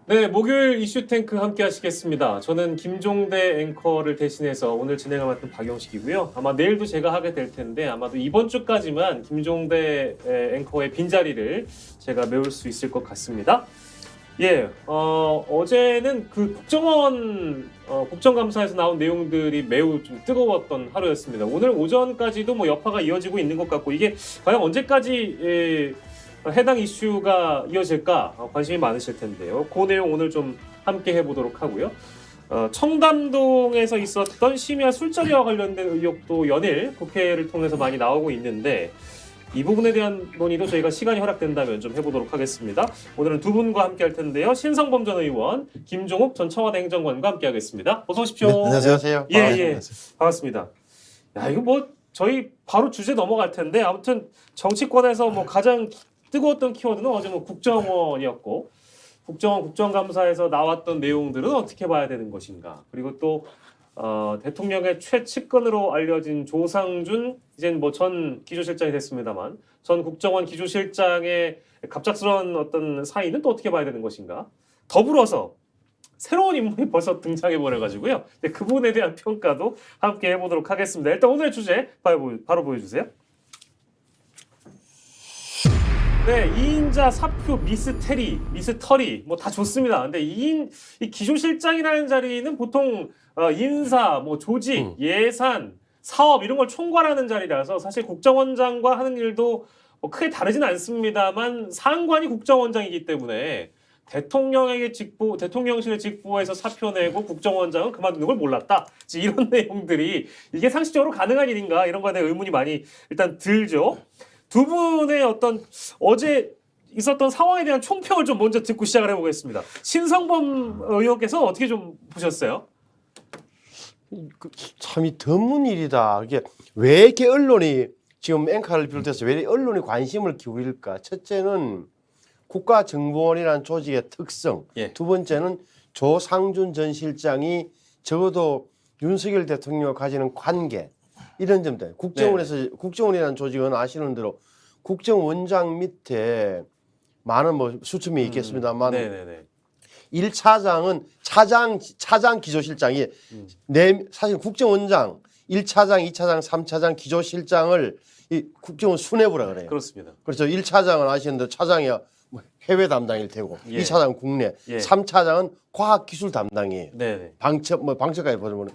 네, 목요일 이슈탱크 함께 하시겠습니다. 저는 김종대 앵커를 대신해서 오늘 진행을 맡은 박영식이고요. 아마 내일도 제가 하게 될 텐데 아마도 이번 주까지만 김종대 앵커의 빈자리를 제가 메울 수 있을 것 같습니다. 예, 어제는 그 국정원 국정감사에서 나온 내용들이 매우 좀 뜨거웠던 하루였습니다. 오늘 오전까지도 뭐 여파가 이어지고 있는 것 같고 이게 과연 언제까지 해당 이슈가 이어질까 관심이 많으실 텐데요. 그 내용 오늘 좀 함께 해보도록 하고요. 청담동에서 있었던 심야 술자리와 관련된 의혹도 연일 국회를 통해서 많이 나오고 있는데 이 부분에 대한 논의도 저희가 시간이 허락된다면 좀 해보도록 하겠습니다. 오늘은 두 분과 함께 할 텐데요. 신성범 전 의원, 김종욱 전 청와대 행정관과 함께 하겠습니다. 어서 오십시오. 네, 안녕하세요. 예, 반갑습니다. 야, 이거 뭐 저희 바로 주제 넘어갈 텐데 아무튼 정치권에서 뭐 가장 뜨거웠던 키워드는 어제 뭐 국정원이었고 국정원 국정감사에서 나왔던 내용들은 어떻게 봐야 되는 것인가. 그리고 또 대통령의 최측근으로 알려진 조상준 이젠 뭐 전 기조실장이 됐습니다만 전 국정원 기조실장의 갑작스러운 어떤 사의는 또 어떻게 봐야 되는 것인가. 더불어서 새로운 인물이 벌써 등장해 버려가지고요. 그 부분에 대한 평가도 함께 해보도록 하겠습니다. 일단 오늘의 주제 바로 보여주세요. 네, 2인자 사표 미스터리 뭐 다 좋습니다. 근데 이 기조실장이라는 자리는 보통 인사, 뭐 조직, 예산, 사업 이런 걸 총괄하는 자리라서 사실 국정원장과 하는 일도 뭐 크게 다르진 않습니다만 상관이 국정원장이기 때문에 대통령실에 직보해서 사표 내고 국정원장은 그만두는 걸 몰랐다. 이런 내용들이 이게 상식적으로 가능한 일인가 이런 거에 대한 의문이 많이 일단 들죠. 두 분의 어떤 어제 있었던 상황에 대한 총평을 좀 먼저 듣고 시작을 해보겠습니다. 신성범 의원께서 어떻게 좀 보셨어요? 참이 드문 일이다. 이게 왜 이렇게 언론이 지금 앵커를 비롯해서 왜 언론이 관심을 기울일까? 첫째는 국가정보원이라는 조직의 특성. 예. 두 번째는 조상준 전 실장이 적어도 윤석열 대통령과 가지는 관계. 이런 점들. 국정원이라는 조직은 아시는 대로 국정원장 밑에 많은 뭐 수천 명이 있겠습니다만 1차장은 차장 기조실장이 사실 국정원장 1차장, 2차장, 3차장 기조실장을 이 국정원 수뇌부라 그래요. 그렇습니다. 그래서 1차장은 아시는 대로 차장이 뭐 해외 담당일 테고 2차장은 국내, 3차장은 과학기술 담당이에요. 방첩까지 보면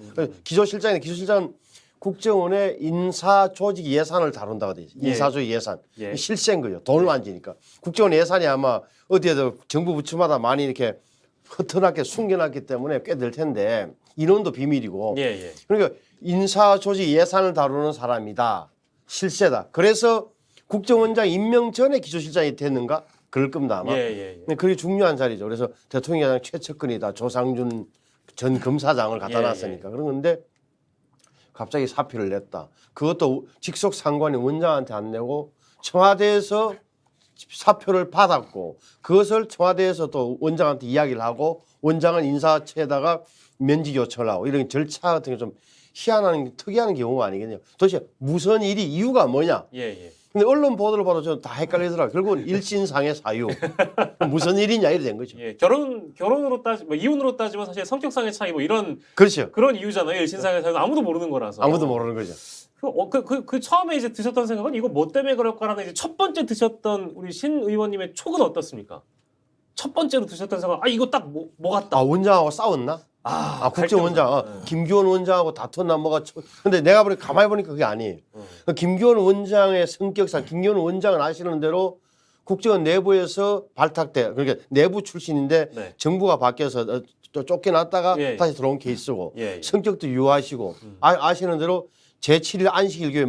기조실장은 국정원의 인사 조직 예산을 다룬다고 돼 있어요. 인사 조직 예산. 실세인 거죠. 돈을 만지니까. 국정원 예산이 아마 어디에도 정부 부처마다 많이 이렇게 허터나게 숨겨놨기 때문에 꽤 될 텐데 인원도 비밀이고. 그러니까 인사 조직 예산을 다루는 사람이다. 실세다. 그래서 국정원장 임명 전에 기조실장이 됐는가? 그럴 겁니다 아마. 그게 중요한 자리죠. 그래서 대통령장 최측근이다. 조상준 전 검사장을 갖다 놨으니까. 그런 건데 갑자기 사표를 냈다. 그것도 직속 상관이 원장한테 안 내고 청와대에서 사표를 받았고 그것을 청와대에서 또 원장한테 이야기를 하고 원장은 인사처에다가 면직 요청을 하고 이런 절차 같은 게 좀 희한한 특이한 경우가 아니겠냐. 도대체 무슨 일이 이유가 뭐냐. 근데 언론 보도를 봐도 저는 다 헷갈리더라고요. 결국은 일신상의 사유. 무슨 일이냐 이래 된 거죠. 결혼으로 뭐 이혼으로 따지면 사실 성격상의 차이 뭐 이런 그렇죠. 그런 이유잖아요. 일신상의 사유는 아무도 모르는 거라서. 아무도 모르는 거죠. 그 처음에 이제 드셨던 생각은 이거 뭐 때문에 그럴까라는 이제 첫 번째 드셨던 우리 신 의원님의 촉은 어떻습니까? 첫 번째로 드셨던 생각, 이거 딱 뭐 같다. 원장하고 싸웠나? 국정원장, 김기현 원장하고 다퉜나 뭐가. 근데 내가 가만히 보니까 그게 아니에요. 김기현 원장의 성격상, 김기현 원장은 아시는 대로 국정원 내부에서 발탁돼, 그러니까 내부 출신인데 정부가 바뀌어서 쫓겨났다가 다시 들어온 케이스고 성격도 유하시고 아시는 대로 제7일 안식일교회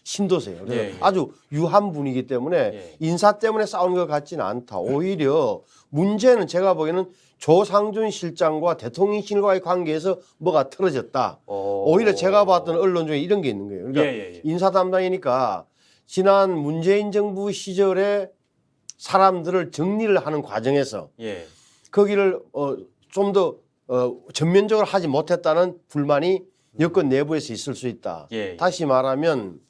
신도세요. 그래서 아주 유한 분이기 때문에 인사 때문에 싸우는 것 같지는 않다. 오히려 문제는 제가 보기에는 조상준 실장과 대통령실과의 관계에서 뭐가 틀어졌다. 오히려 제가 봤던 언론 중에 이런 게 있는 거예요. 그러니까 인사 담당이니까 지난 문재인 정부 시절에 사람들을 정리를 하는 과정에서 거기를 좀 더 전면적으로 하지 못했다는 불만이 여권 내부에서 있을 수 있다. 다시 말하면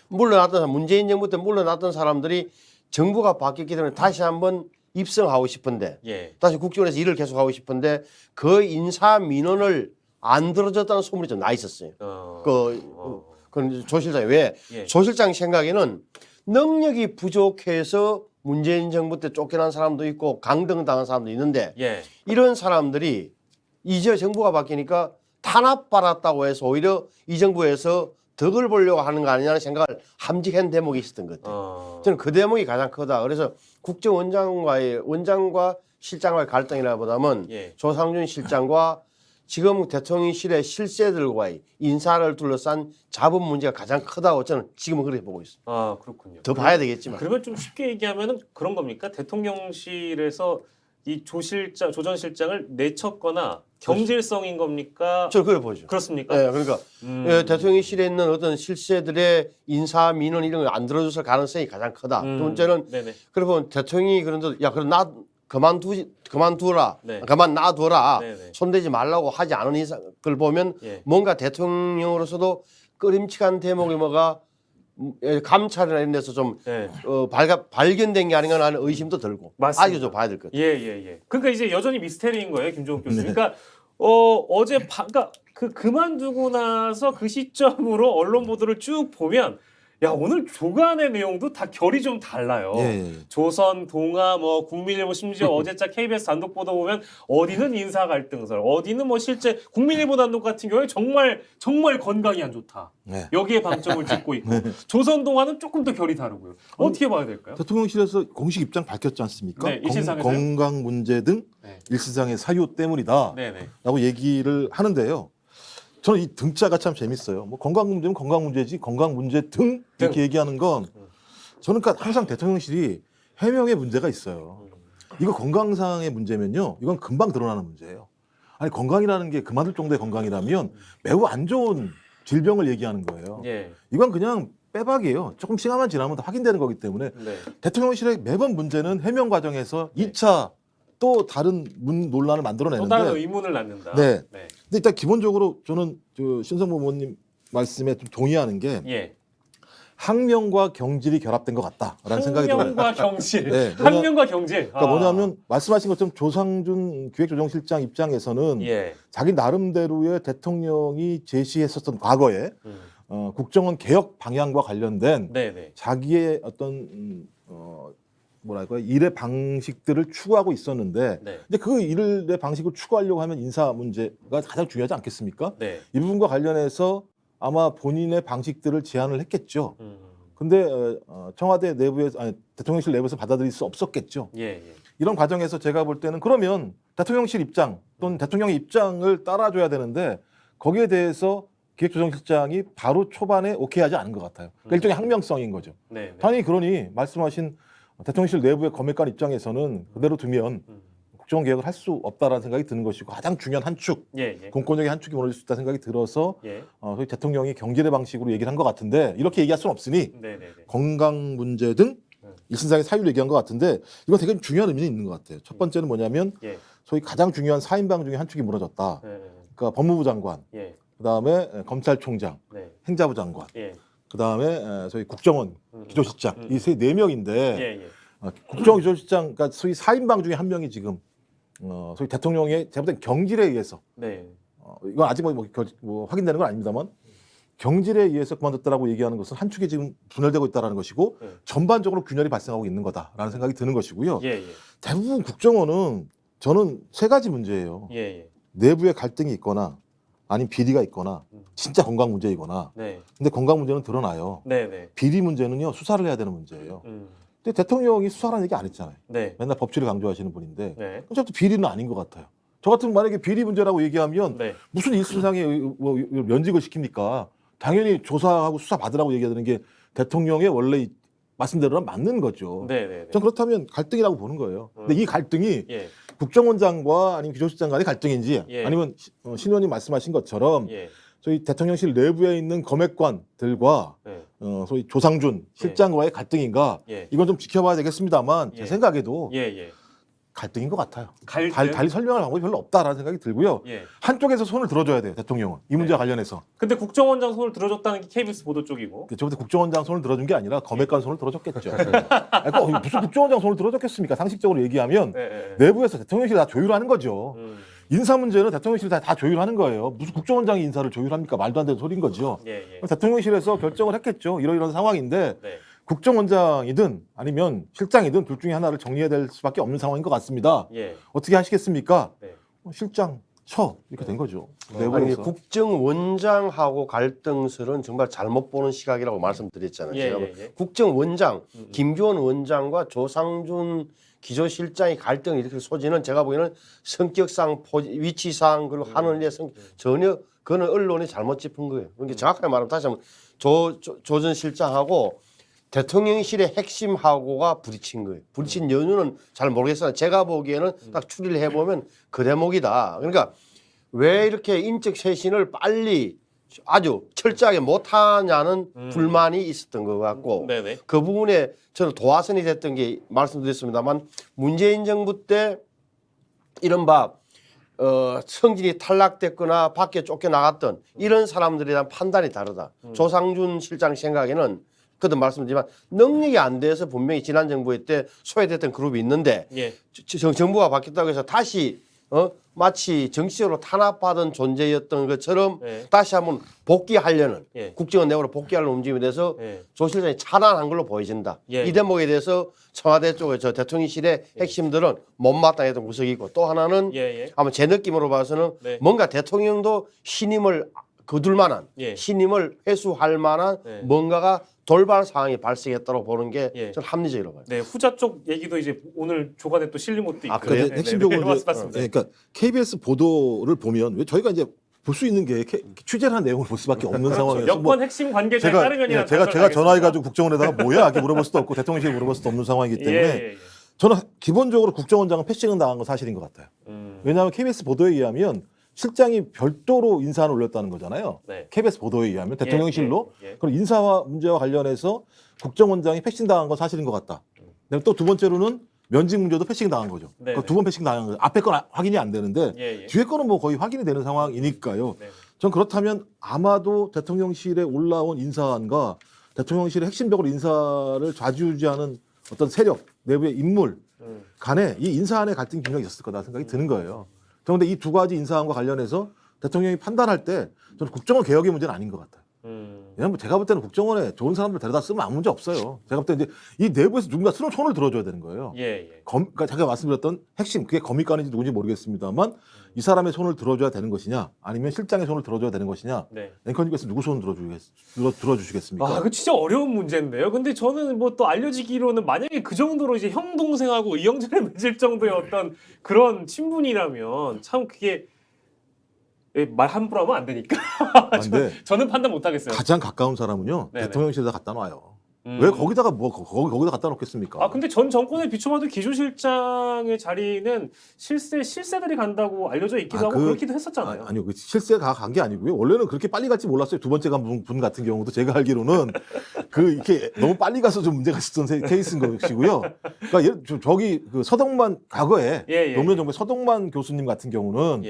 문재인 정부 때 물러났던 사람들이 정부가 바뀌었기 때문에 다시 한번 입성하고 싶은데 예. 다시 국정원에서 일을 계속하고 싶은데 그 인사 민원을 안 들어줬다는 소문이 좀 나 있었어요. 그건 조 실장이 왜? 예. 조 실장 생각에는 능력이 부족해서 문재인 정부 때 쫓겨난 사람도 있고 강등당한 사람도 있는데 예. 이런 사람들이 이제 정부가 바뀌니까 탄압받았다고 해서 오히려 이 정부에서 덕을 보려고 하는 거 아니냐는 생각을 함직한 대목이 있었던 것 같아요. 저는 그 대목이 가장 크다. 그래서 원장과 실장과의 갈등이라보다는 예. 조상준 실장과 지금 대통령실의 실세들과의 인사를 둘러싼 자본 문제가 가장 크다고 저는 지금은 그렇게 보고 있습니다. 아, 그렇군요. 더 봐야 되겠지만. 그러면 좀 쉽게 얘기하면은 그런 겁니까? 대통령실에서 이 조 전 실장을 내쳤거나 경질성인 겁니까? 저는 그걸 보죠. 그렇습니까? 네, 그러니까 대통령실에 있는 어떤 실세들의 인사 민원 이런 걸 안 들어줬을 가능성이 가장 크다. 두 번째는 그러면 대통령이 그런데 야 그럼 나 그만두라, 네. 그만 놔둬라, 네네. 손대지 말라고 하지 않은 이상 걸 보면 예. 뭔가 대통령으로서도 꺼림칙한 대목이 뭐가 감찰이나 이런 데서 좀 네. 발견된 게 아닌가 하는 의심도 들고 맞습니다. 아주 좀 봐야 될 것 같아요. 예. 그러니까 이제 여전히 미스테리인 거예요, 김종욱 교수. 그러니까 어제 그러니까 그만두고 나서 그 시점으로 언론 보도를 쭉 보면 야 오늘 조간의 내용도 다 결이 좀 달라요. 예. 조선, 동아, 뭐 국민일보 심지어 어제자 KBS 단독 보도 보면 어디는 인사 갈등설, 어디는 뭐 실제 국민일보 단독 같은 경우에 정말 건강이 안 좋다. 네. 여기에 방점을 찍고 있고 조선, 동아는 조금 더 결이 다르고요. 어떻게 봐야 될까요? 대통령실에서 공식 입장 밝혔지 않습니까? 네, 일신상에서요? 건강 문제 등 네. 일신상의 사유 때문이다. 네네. 라고 얘기를 하는데요. 저는 이 등자가 참 재밌어요. 뭐 건강 문제면 건강 문제지 건강 문제 등 이렇게 얘기하는 건 저는 그러니까 항상 대통령실이 해명의 문제가 있어요. 이거 건강상의 문제면요. 이건 금방 드러나는 문제예요. 아니 건강이라는 게 그만둘 정도의 건강이라면 매우 안 좋은 질병을 얘기하는 거예요. 예. 이건 그냥 빼박이에요. 조금 시간만 지나면 다 확인되는 거기 때문에 네. 대통령실의 매번 문제는 해명 과정에서 2차 또 다른 논란을 또 만들어내는데 다른 의문을 낳는다. 네. 네. 근데 일단 기본적으로 저는 신성모 의원님 말씀에 좀 동의하는 게 예. 학명과 경질이 결합된 것 같다라는 생각이 들어요. 학명과 경질. 네, 학명과 경질. 그러니까 뭐냐면 말씀하신 것처럼 조상준 기획조정실장 입장에서는 예. 자기 나름대로의 대통령이 제시했었던 과거에 국정원 개혁 방향과 관련된 네네. 자기의 어떤 뭐랄까 일의 방식들을 추구하고 있었는데 네. 이제 그 일의 방식을 추구하려고 하면 인사 문제가 가장 중요하지 않겠습니까? 네. 이 부분과 관련해서 아마 본인의 방식들을 제안을 했겠죠. 근데 청와대 내부에서 대통령실 내부에서 받아들일 수 없었겠죠. 예. 이런 과정에서 제가 볼 때는 그러면 대통령실 입장 또는 대통령의 입장을 따라줘야 되는데 거기에 대해서 기획조정실장이 바로 초반에 오케이하지 않은 것 같아요. 그러니까 일종의 항명성인 거죠. 네. 당연히 그러니 말씀하신 대통령실 내부의 검핵관 입장에서는 그대로 두면 국정원 개혁을 할 수 없다라는 생각이 드는 것이고 가장 중요한 한 축, 공권력의 한 축이 무너질 수 있다는 생각이 들어서 소위 대통령이 경질의 방식으로 얘기를 한 것 같은데 이렇게 얘기할 수는 없으니 건강 문제 등 일신상의 사유를 얘기한 것 같은데 이거 되게 중요한 의미는 있는 것 같아요. 첫 번째는 뭐냐면 소위 가장 중요한 4인방 중에 한 축이 무너졌다. 그러니까 법무부 장관, 그다음에 검찰총장, 행자부 장관, 그다음에 소위 국정원 기조실장 이 네 명인데 국정원 기조실장 그러니까 소위 4인방 중에 한 명이 지금 소위 대통령의 잘못된 경질에 의해서 이건 아직 뭐 확인되는 건 아닙니다만 경질에 의해서 그만뒀다라고 얘기하는 것은 한 축이 지금 분열되고 있다는 것이고 전반적으로 균열이 발생하고 있는 거다라는 생각이 드는 것이고요. 대부분 국정원은 저는 세 가지 문제예요. 내부에 갈등이 있거나 아니면 비리가 있거나 진짜 건강 문제이거나 근데 건강 문제는 드러나요. 비리 문제는요 수사를 해야 되는 문제예요. 근데 대통령이 수사라는 얘기 안 했잖아요. 맨날 법치를 강조하시는 분인데 어차피 비리는 아닌 것 같아요. 저 같으면 만약에 비리 문제라고 얘기하면 무슨 일순상의 뭐 면직을 시킵니까? 당연히 조사하고 수사 받으라고 얘기해야 되는 게 대통령의 원래 말씀대로는 맞는 거죠. 전 그렇다면 갈등이라고 보는 거예요. 근데 이 갈등이 국정원장과 아니면 기조실장 간의 갈등인지 아니면 신 의원님 말씀하신 것처럼 소위 대통령실 내부에 있는 검핵관들과 소위 조상준 실장과의 갈등인가 이건 좀 지켜봐야 되겠습니다만 제 생각에도 갈등인 것 같아요. 갈등? 달리 설명할 방법이 별로 없다라는 생각이 들고요. 예. 한쪽에서 손을 들어줘야 돼요, 대통령은. 이 문제와 관련해서. 근데 국정원장 손을 들어줬다는 게 KBS 보도 쪽이고. 저번에 국정원장 손을 들어준 게 아니라 검핵관 손을 들어줬겠죠. 그러니까 무슨 국정원장 손을 들어줬겠습니까? 상식적으로 얘기하면 내부에서 대통령실이 다 조율하는 거죠. 인사 문제는 대통령실이 다 조율하는 거예요. 무슨 국정원장이 인사를 조율합니까? 말도 안 되는 소리인 거죠. 대통령실에서 결정을 했겠죠. 이런 상황인데 국정원장이든 아니면 실장이든 둘 중에 하나를 정리해야 될 수밖에 없는 상황인 것 같습니다. 어떻게 하시겠습니까? 실장 이렇게 된 거죠. 아니, 국정원장하고 갈등설은 정말 잘못 보는 시각이라고 말씀드렸잖아요. 제가 국정원장 김기현 원장과 조상준 기조실장의 갈등을 일으킬 소지는 제가 보기에는 성격상 위치상 그리고 하는 일에 전혀 그거는 언론이 잘못 짚은 거예요. 그러니까 정확하게 말하면 다시 한번 조 전 실장하고 대통령실의 핵심하고가 부딪힌 거예요. 부딪힌 연유는 잘 모르겠으나 제가 보기에는 딱 추리를 해보면 그 대목이다. 그러니까 왜 이렇게 인적 쇄신을 빨리 아주 철저하게 못하냐는 불만이 있었던 것 같고 그 부분에 저는 도화선이 됐던 게 말씀드렸습니다만 문재인 정부 때 이른바 성진이 탈락됐거나 밖에 쫓겨나갔던 이런 사람들에 대한 판단이 다르다. 조상준 실장 생각에는 그도 말씀드리지만 능력이 안 돼서 분명히 지난 정부 때 소외됐던 그룹이 있는데 정부가 바뀌었다고 해서 다시 마치 정치적으로 탄압받은 존재였던 것처럼 다시 한번 복귀하려는 국정원 내부로 복귀하려는 움직임에 대해서 조 실장이 차단한 걸로 보여진다. 이 대목에 대해서 청와대 쪽에 저 대통령실의 핵심들은 못마땅했던 구석이 있고 또 하나는 아마 제 느낌으로 봐서는 뭔가 대통령도 신임을 거둘 만한 신임을 회수할 만한 뭔가가 돌발 상황이 발생했다고 보는 게 저는 합리적이라고 봐요. 네, 후자 쪽 얘기도 이제 오늘 조간에 또 실린 것도 있고. 그러니까 핵심적으로 그러니까 KBS 보도를 보면 왜 저희가 이제 볼 수 있는 게 취재를 한 내용을 볼 수밖에 없는 상황에서 여권 핵심 관계자에 따르면이나 제가 전화해가지고 국정원에다가 뭐야 이렇게 물어볼 수도 없고 대통령실에 물어볼 수도 없는 상황이기 때문에 저는 기본적으로 국정원장은 패싱을 당한 건 사실인 것 같아요. 왜냐하면 KBS 보도에 의하면 실장이 별도로 인사안을 올렸다는 거잖아요. KBS 보도에 의하면 대통령실로 그럼 인사와 문제와 관련해서 국정원장이 패싱 당한 건 사실인 것 같다. 또 두 번째로는 면직 문제도 패싱 당한 거죠. 그러니까 두 번 패싱 당한 거죠. 앞에 건 확인이 안 되는데 뒤에 거는 뭐 거의 확인이 되는 상황이니까요. 전 그렇다면 아마도 대통령실에 올라온 인사안과 대통령실의 핵심적으로 인사를 좌지우지하는 어떤 세력, 내부의 인물 간에 이 인사안의 갈등 분명히 있었을 거다 생각이 드는 거예요. 그런데 이 두 가지 인사안과 관련해서 대통령이 판단할 때 저는 국정원 개혁의 문제는 아닌 것 같아요. 왜냐면 제가 볼 때는 국정원에 좋은 사람들 데려다 쓰면 아무 문제 없어요. 제가 볼 때 이제 이 내부에서 누군가 손을 들어줘야 되는 거예요. 그러니까 제가 말씀드렸던 핵심 그게 검익관인지 누군지 모르겠습니다만 이 사람의 손을 들어줘야 되는 것이냐 아니면 실장의 손을 들어줘야 되는 것이냐 앵커님께서 누구 손을 들어주시겠습니까? 아, 그 진짜 어려운 문제인데요. 근데 저는 뭐 또 알려지기로는 만약에 그 정도로 이제 형 동생하고 의형제를 맺을 정도의 어떤 그런 친분이라면 참 그게 말 함부로 하면 안 되니까. 저는 판단 못 하겠어요. 가장 가까운 사람은요 대통령실에다 갖다 놔요. 왜 거기다가 거기다 갖다 놓겠습니까? 아 근데 전 정권에 비춰봐도 기조실장의 자리는 실세들이 간다고 알려져 있기도 하고 그렇기도 했었잖아요. 아니요, 실세가 간 게 아니고요. 원래는 그렇게 빨리 갈지 몰랐어요. 두 번째 간 분 같은 경우도 제가 알기로는 이렇게 너무 빨리 가서 좀 문제가 있었던 케이스인 것이고요. 그러니까 저기 그 서동만 과거에 노무현 정부의 서동만 교수님 같은 경우는.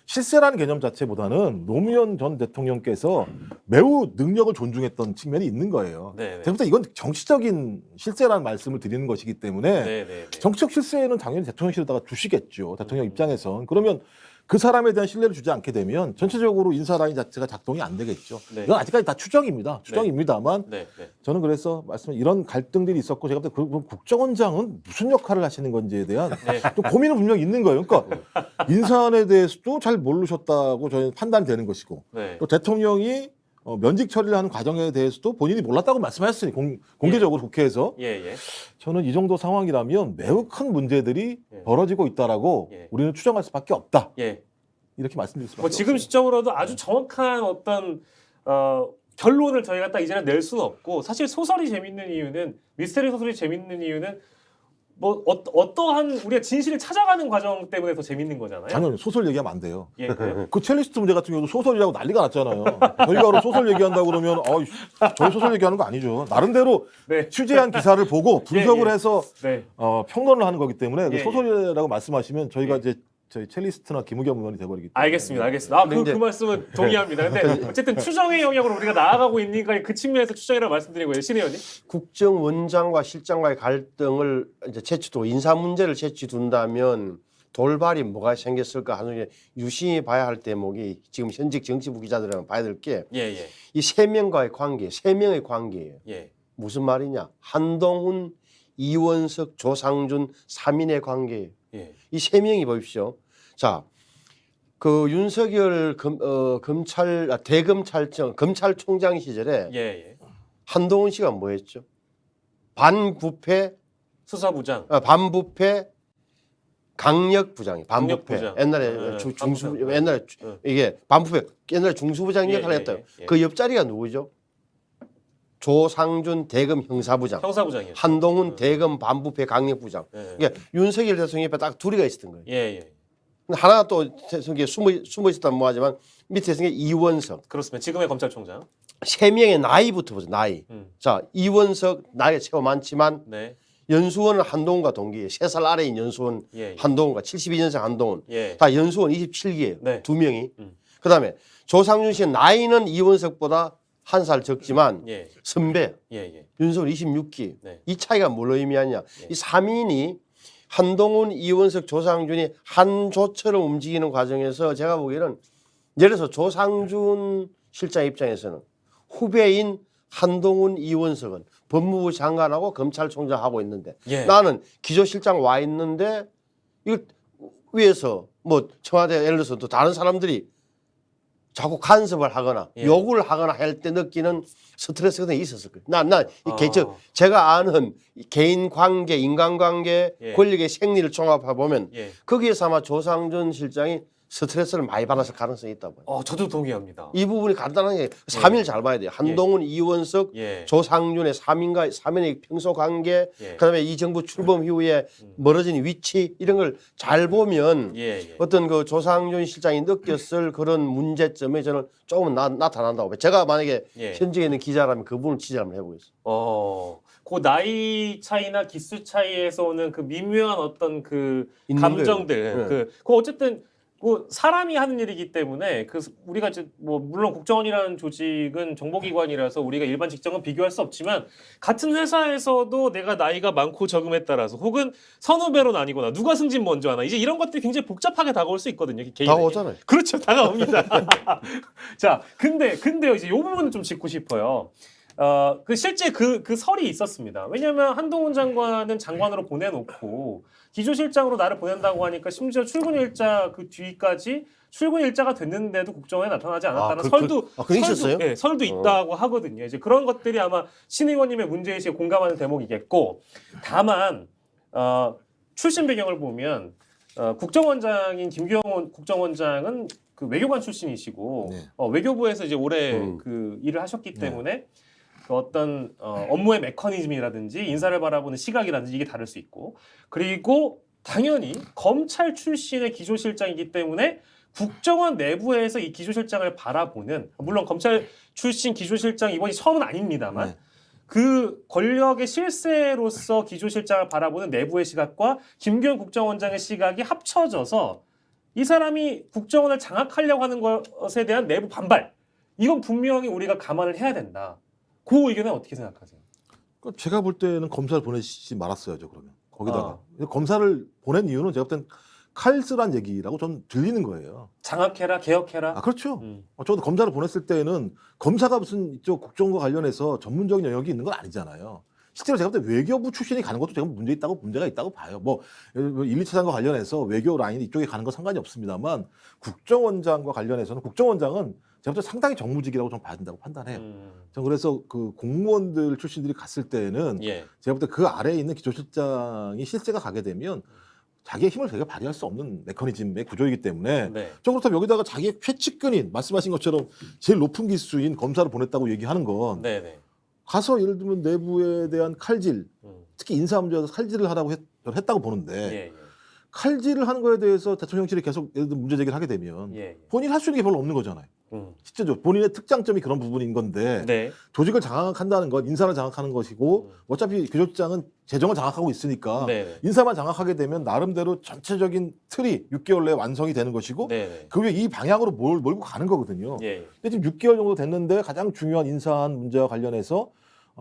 실세라는 개념 자체보다는 노무현 전 대통령께서 매우 능력을 존중했던 측면이 있는 거예요. 제가 이건 정치적인 실세라는 말씀을 드리는 것이기 때문에 정치적 실세는 당연히 대통령실에다가 주시겠죠. 대통령 입장에선. 그러면 그 사람에 대한 신뢰를 주지 않게 되면 전체적으로 인사 라인 자체가 작동이 안 되겠죠. 이건 아직까지 다 추정입니다. 추정입니다만 저는 그래서 이런 갈등들이 있었고 제가 볼 때 국정원장은 무슨 역할을 하시는 건지에 대한 또 고민은 분명히 있는 거예요. 그러니까 인사안에 대해서도 잘 모르셨다고 저희는 판단되는 것이고 또 대통령이 면직 처리를 하는 과정에 대해서도 본인이 몰랐다고 말씀하셨으니 공개적으로 국회에서 저는 이 정도 상황이라면 매우 큰 문제들이 벌어지고 있다라고 우리는 추정할 수밖에 없다. 이렇게 말씀드릴 수밖에 없어요. 지금 시점으로도 아주 정확한 어떤 결론을 저희가 딱 이제는 낼 수는 없고 사실 소설이 재밌는 이유는 미스테리 소설이 재밌는 이유는 어떠한 우리가 진실을 찾아가는 과정 때문에 더 재밌는 거잖아요. 당연히 소설 얘기하면 안 돼요. 예, 그래요? 그 첼리스트 문제 같은 경우도 소설이라고 난리가 났잖아요. 저희가 바로 소설 얘기한다고 그러면 저희 소설 얘기하는 거 아니죠. 나름대로 네. 취재한 기사를 보고 분석을 예. 해서 네. 평론을 하는 거기 때문에 그 예, 소설이라고 말씀하시면 저희가 예. 이제 저희 첼리스트나 김우겸 의원이 돼버리기 때문에. 알겠습니다. 그 이제- 말씀은 동의합니다. 근데 어쨌든 추정의 영역으로 우리가 나아가고 있으니까 그 측면에서 추정이라고 말씀드리고요. 신 의원님. 국정원장과 실장과의 갈등을 이제 제치두고 인사 문제를 제치둔다면 돌발이 뭐가 생겼을까 하는 게 유심히 봐야 할 대목이 지금 현직 정치부 기자들이랑 봐야 될 게 이 세 명과의 관계, 세 명의 관계예요. 예. 무슨 말이냐? 한동훈, 이원석, 조상준 3인의 관계예요. 예. 이 세 명이 보십시오. 자, 그 윤석열 검찰총장 시절에 예. 한동훈 씨가 뭐 했죠? 반부패 수사부장. 반부패 강력부장이 반부패 강력부장. 옛날에 예, 중수 반부장. 옛날에 예. 이게 반부패 옛날에 중수부장 예, 역할을 예, 했다. 예. 그 옆자리가 누구죠? 조상준 대검 형사부장, 형사부장이요. 한동훈 대검 반부패 강력부장. 예. 그러니까 윤석열 대통령 옆에 딱 둘이가 있었던 거예요. 예. 근데 하나 또 성에 숨어 있었다면 뭐하지만 밑에 성에 이원석. 그렇습니다. 지금의 검찰총장. 세 명의 나이부터 보죠. 나이. 자, 이원석 나이가 최고 많지만 네. 연수원은 한동훈과 동기예요. 3살 아래인 연수원 예. 한동훈과 72년생 한동훈. 예. 다 연수원 27기예요. 네. 두 명이. 그다음에 조상준 씨는 나이는 이원석보다 한 살 적지만 예. 선배. 예. 윤석열 26기. 네. 이 차이가 뭘 의미하냐? 이 3인이 한동훈, 이원석, 조상준이 한 조처럼 움직이는 과정에서 제가 보기에는 예를 들어서 조상준 실장 입장에서는 후배인 한동훈, 이원석은 법무부 장관하고 검찰총장 하고 있는데 예. 나는 기조실장 와 있는데 이거 위에서 뭐 청와대 예를 들어서 또 다른 사람들이 자꾸 간섭을 하거나 예. 요구를 하거나 할 때 느끼는 스트레스가 있었을 거예요. 아. 제가 아는 개인 관계, 인간관계, 예. 권력의 생리를 종합해 보면 예. 거기에서 아마 조상준 실장이 스트레스를 많이 받았을 가능성이 있다고 봐요. 저도 동의합니다. 이 부분이 간단하게 3일 잘 봐야 돼요. 한동훈, 이원석, 예. 조상준의 3인의 평소 관계, 예. 그다음에 이 정부 출범 이후에 멀어진 위치 이런 걸 잘 보면 예. 어떤 그 조상준 실장이 느꼈을 그런 문제점에 저는 조금은 나타난다고 봐요. 제가 만약에 예. 현직에 있는 기자라면 그 부분을 취재 한번 해보겠습니다. 그 나이 차이나 기수 차이에서 오는 그 미묘한 어떤 그 있는 감정들, 거예요. 그 어쨌든 그 사람이 하는 일이기 때문에 그 우리가 이제 뭐 물론 국정원이라는 조직은 정보기관이라서 우리가 일반 직장은 비교할 수 없지만 같은 회사에서도 내가 나이가 많고 적음에 따라서 혹은 선후배로 나뉘거나 누가 승진 먼저 하나 이제 이런 것들이 굉장히 복잡하게 다가올 수 있거든요. 개인에게. 다가오잖아요. 그렇죠, 다가옵니다. 자, 근데요 이제 이 부분을 좀 짚고 싶어요. 실제 그 설이 있었습니다. 왜냐하면 한동훈 장관은 장관으로 보내놓고 기조실장으로 나를 보낸다고 하니까 심지어 출근 일자 그 뒤까지 출근 일자가 됐는데도 국정원에 나타나지 않았다는 있었어요? 네, 설도 있다고 하거든요. 이제 그런 것들이 아마 신 의원님의 문제의식에 공감하는 대목이겠고, 다만 출신 배경을 보면 국정원장인 김규영 국정원장은 그 외교관 출신이시고 네. 외교부에서 이제 오래 그 일을 하셨기 때문에 그 어떤 업무의 메커니즘이라든지 인사를 바라보는 시각이라든지 이게 다를 수 있고, 그리고 당연히 검찰 출신의 기조실장이기 때문에 국정원 내부에서 이 기조실장을 바라보는, 물론 검찰 출신 기조실장 이번이 처음은 아닙니다만 네. 그 권력의 실세로서 기조실장을 바라보는 내부의 시각과 김규현 국정원장의 시각이 합쳐져서 이 사람이 국정원을 장악하려고 하는 것에 대한 내부 반발, 이건 분명히 우리가 감안을 해야 된다. 그 의견은 어떻게 생각하세요? 제가 볼 때는 검사를 보내지 말았어야죠. 그러면 거기다가 검사를 보낸 이유는 제가 볼 땐 칼쓰란 얘기라고 전 들리는 거예요. 장악해라, 개혁해라. 그렇죠. 저도 검사를 보냈을 때는 검사가 무슨 이쪽 국정과 관련해서 전문적인 영역이 있는 건 아니잖아요. 실제로 제가 볼 때 외교부 출신이 가는 것도 제가 문제가 있다고 봐요. 뭐 1, 2차장과 관련해서 외교 라인 이쪽에 가는 건 상관이 없습니다만 국정원장과 관련해서는 국정원장은 제가 볼 때 상당히 정무직이라고 좀 봐야 된다고 판단해요. 전 그래서 그 공무원들 출신들이 갔을 때는 제가 볼 때 그 아래에 있는 기조실장이 실세가 가게 되면 자기의 힘을 되게 발휘할 수 없는 메커니즘의 구조이기 때문에 좀 그렇다면 여기다가 자기의 최측근인 말씀하신 것처럼 제일 높은 기수인 검사를 보냈다고 얘기하는 건 가서 예를 들면 내부에 대한 칼질 특히 인사 문제에서 칼질을 하라고 했다고 보는데 칼질을 하는 거에 대해서 대통령실이 계속 예를 들어 문제 제기를 하게 되면 본인이 할 수 있는 게 별로 없는 거잖아요. 실제로 본인의 특장점이 그런 부분인 건데 조직을 장악한다는 건 인사를 장악하는 것이고 어차피 규조실장은 재정을 장악하고 있으니까 인사만 장악하게 되면 나름대로 전체적인 틀이 6개월 내에 완성이 되는 것이고 그 위에 이 방향으로 몰고 가는 거거든요. 근데 지금 6개월 정도 됐는데 가장 중요한 인사안 문제와 관련해서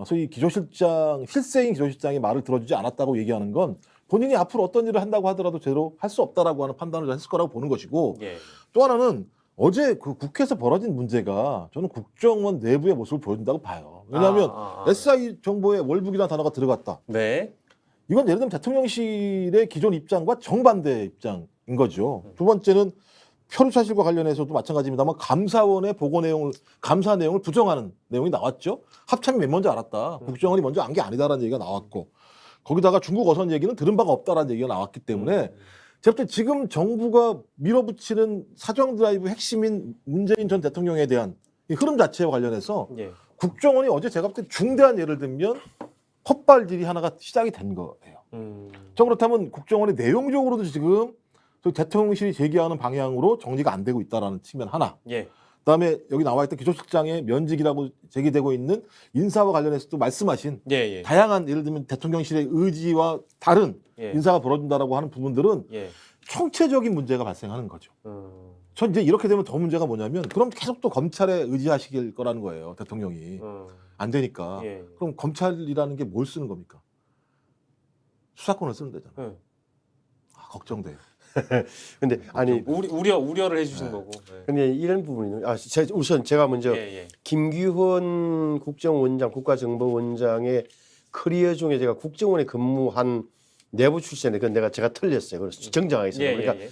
소위 기조실장, 실세인 기조실장이 말을 들어주지 않았다고 얘기하는 건 본인이 앞으로 어떤 일을 한다고 하더라도 제대로 할 수 없다라고 하는 판단을 했을 거라고 보는 것이고 또 하나는 어제 그 국회에서 벌어진 문제가 저는 국정원 내부의 모습을 보여준다고 봐요. 왜냐하면 SI 정보에 월북이라는 단어가 들어갔다. 이건 예를 들면 대통령실의 기존 입장과 정반대 입장인 거죠. 두 번째는 표류 사실과 관련해서도 마찬가지입니다만 감사원의 보고 내용을 감사 내용을 부정하는 내용이 나왔죠. 합참이 맨 먼저 알았다. 국정원이 먼저 안 게 아니다라는 얘기가 나왔고 거기다가 중국 어선 얘기는 들은 바가 없다라는 얘기가 나왔기 때문에 제가 볼 때 지금 정부가 밀어붙이는 사정 드라이브 핵심인 문재인 전 대통령에 대한 이 흐름 자체와 관련해서 국정원이 어제 제가 볼 때 중대한 예를 들면 헛발질이 하나가 시작이 된 거예요. 저 그렇다면 국정원이 내용적으로도 지금 대통령실이 제기하는 방향으로 정리가 안 되고 있다는 측면 하나. 그다음에 여기 나와 있던 기조실장의 면직이라고 제기되고 있는 인사와 관련해서도 말씀하신 다양한 예를 들면 대통령실의 의지와 다른 인사가 벌어진다라고 하는 부분들은 총체적인 문제가 발생하는 거죠. 전 이제 이렇게 되면 더 문제가 뭐냐면 그럼 계속 또 검찰에 의지하시길 거라는 거예요. 대통령이. 안 되니까. 그럼 검찰이라는 게 뭘 쓰는 겁니까? 수사권을 쓰는 데잖아요. 걱정돼요. 근데 아니 우려를 해주신 거고. 근데 이런 부분이 우선 제가 먼저 김규헌 국정원장 국가정보원장의 커리어 중에 제가 국정원에 근무한 내부 출신인데 그건 제가 틀렸어요. 그래서 정정하겠습니다. 그러니까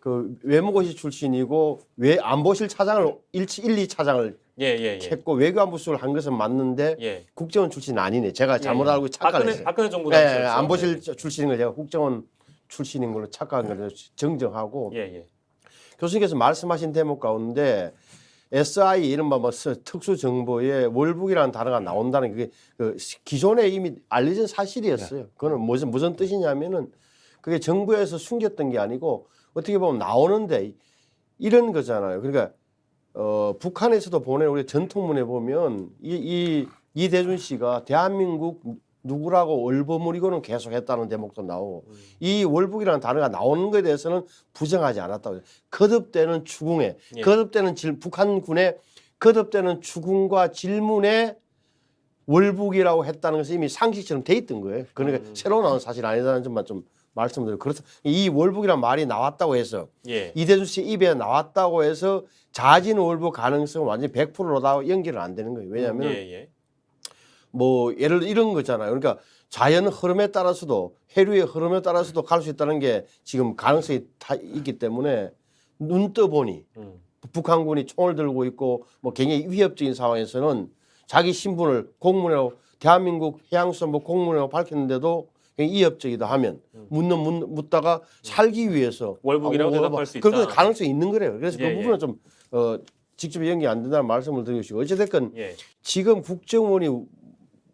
그 외무고시 출신이고 안보실 차장을 1, 2차장을 했고 외교안보수를 한 것은 맞는데 국정원 출신은 아니네. 제가 잘못 알고 착각했어요. 박근혜 정부 안보실 출신인 걸 제가 국정원 출신인 걸로 착각한 걸 정정하고 교수님께서 말씀하신 대목 가운데 SI 이른바 특수정보에 월북이라는 단어가 나온다는 게 그 기존에 이미 알려진 사실이었어요. 그거는 무슨 뜻이냐면은 그게 정부에서 숨겼던 게 아니고 어떻게 보면 나오는데 이런 거잖아요. 그러니까 북한에서도 보낸 우리 전통문에 보면 이대준 씨가 대한민국 누구라고 월버무리고는 계속했다는 대목도 나오고 이 월북이라는 단어가 나오는 것에 대해서는 부정하지 않았다고. 거듭되는 추궁에 거듭되는 북한군의 거듭되는 추궁과 질문에 월북이라고 했다는 것이 이미 상식처럼 돼 있던 거예요. 그러니까 새로 나온 사실 아니다는 점만 좀 말씀드리고 그래서 이 월북이란 말이 나왔다고 해서 이대준 씨 입에 나왔다고 해서 자진 월북 가능성은 완전히 100%다 연결은 안 되는 거예요. 왜냐하면 뭐 예를 들어 이런 거잖아요. 그러니까 자연 흐름에 따라서도 해류의 흐름에 따라서도 갈 수 있다는 게 지금 가능성이 다 있기 때문에 눈 떠보니 북한군이 총을 들고 있고 뭐 굉장히 위협적인 상황에서는 자기 신분을 공문으로 대한민국 해양수산부 공문으로 밝혔는데도 위협적이다 하면 묻다가 살기 위해서 월북이라고 대답할 수 있다. 그런 가능성이 있는 거래요. 그래서 그 부분은 좀 직접 연기 안 된다는 말씀을 드리고 어찌됐건 지금 국정원이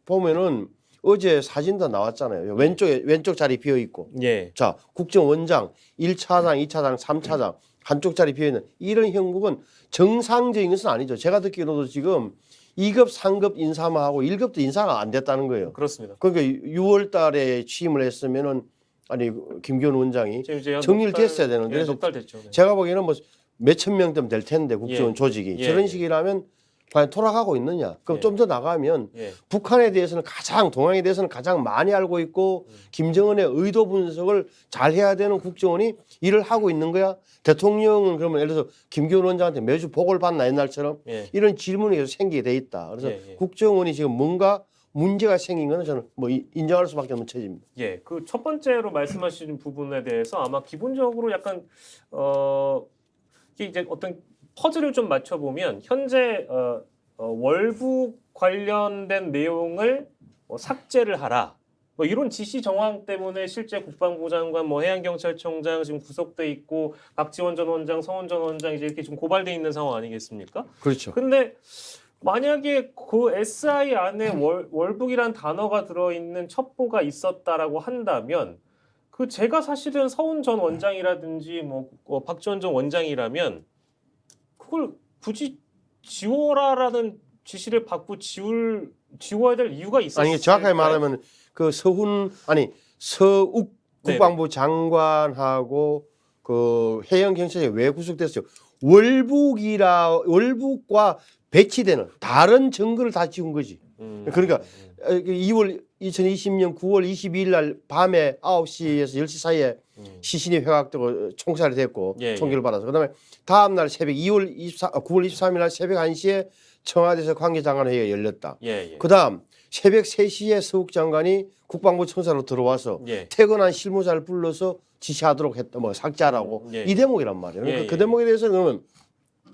보면은 어제 사진도 나왔잖아요. 왼쪽 자리 비어 있고. 자, 국정원장 1차장, 2차장, 3차장 한쪽 자리 비어 있는 이런 형국은 정상적인 것은 아니죠. 제가 듣기로도 지금 2급, 3급 인사만 하고 1급도 인사가 안 됐다는 거예요. 그렇습니다. 그러니까 6월 달에 취임을 했으면은 아니 김기현 원장이 정리를 됐어야 되는데 그래서 넉달 됐죠. 제가 보기에는 뭐 몇천 명쯤 될 텐데 국정원 조직이 저런 식이라면 과연 돌아가고 있느냐? 그럼 좀 더 나가면 북한에 대해서는 동향에 대해서는 가장 많이 알고 있고 김정은의 의도 분석을 잘 해야 되는 국정원이 일을 하고 있는 거야? 대통령은 그러면 예를 들어서 김기현 원장한테 매주 보고를 받나 옛날처럼 이런 질문이 계속 생기게 돼 있다. 그래서 국정원이 지금 뭔가 문제가 생긴 거는 저는 뭐 인정할 수밖에 없는 처지입니다. 그 첫 번째로 말씀하신 부분에 대해서 아마 기본적으로 약간 이게 이제 어떤 퍼즐을 좀 맞춰보면 현재 월북 관련된 내용을 삭제를 하라. 뭐 이런 지시 정황 때문에 실제 국방부 장관, 뭐 해양경찰청장 지금 구속돼 있고 박지원 전 원장, 성원 전 원장 이제 이렇게 좀 고발돼 있는 상황 아니겠습니까? 그렇죠. 근데 만약에 그 SI 안에 월북이란 단어가 들어있는 첩보가 있었다라고 한다면 그 제가 사실은 서훈 전 원장이라든지 뭐 박지원 전 원장이라면 그걸 굳이 지워라라는 지시를 받고 지워야 될 이유가 있었을까요? 아니 정확하게 말하면 그 서욱 국방부 장관하고 그 해영 경찰이 왜 구속됐어요? 월북과 배치되는 다른 증거를 다 지운 거지. 그러니까 2020년 9월 22일 날 밤에 9시에서 10시 사이에 시신이 회각되고 총살이 됐고 총기를 받아서 그다음에 다음 날 새벽 9월 23일 날 새벽 1시에 청와대에서 관계장관 회의가 열렸다. 그다음 새벽 3시에 서욱 장관이 국방부 청사로 들어와서 퇴근한 실무자를 불러서 지시하도록 했다. 뭐 삭제하라고 이 대목이란 말이에요. 그러니까 그 대목에 대해서는 그러면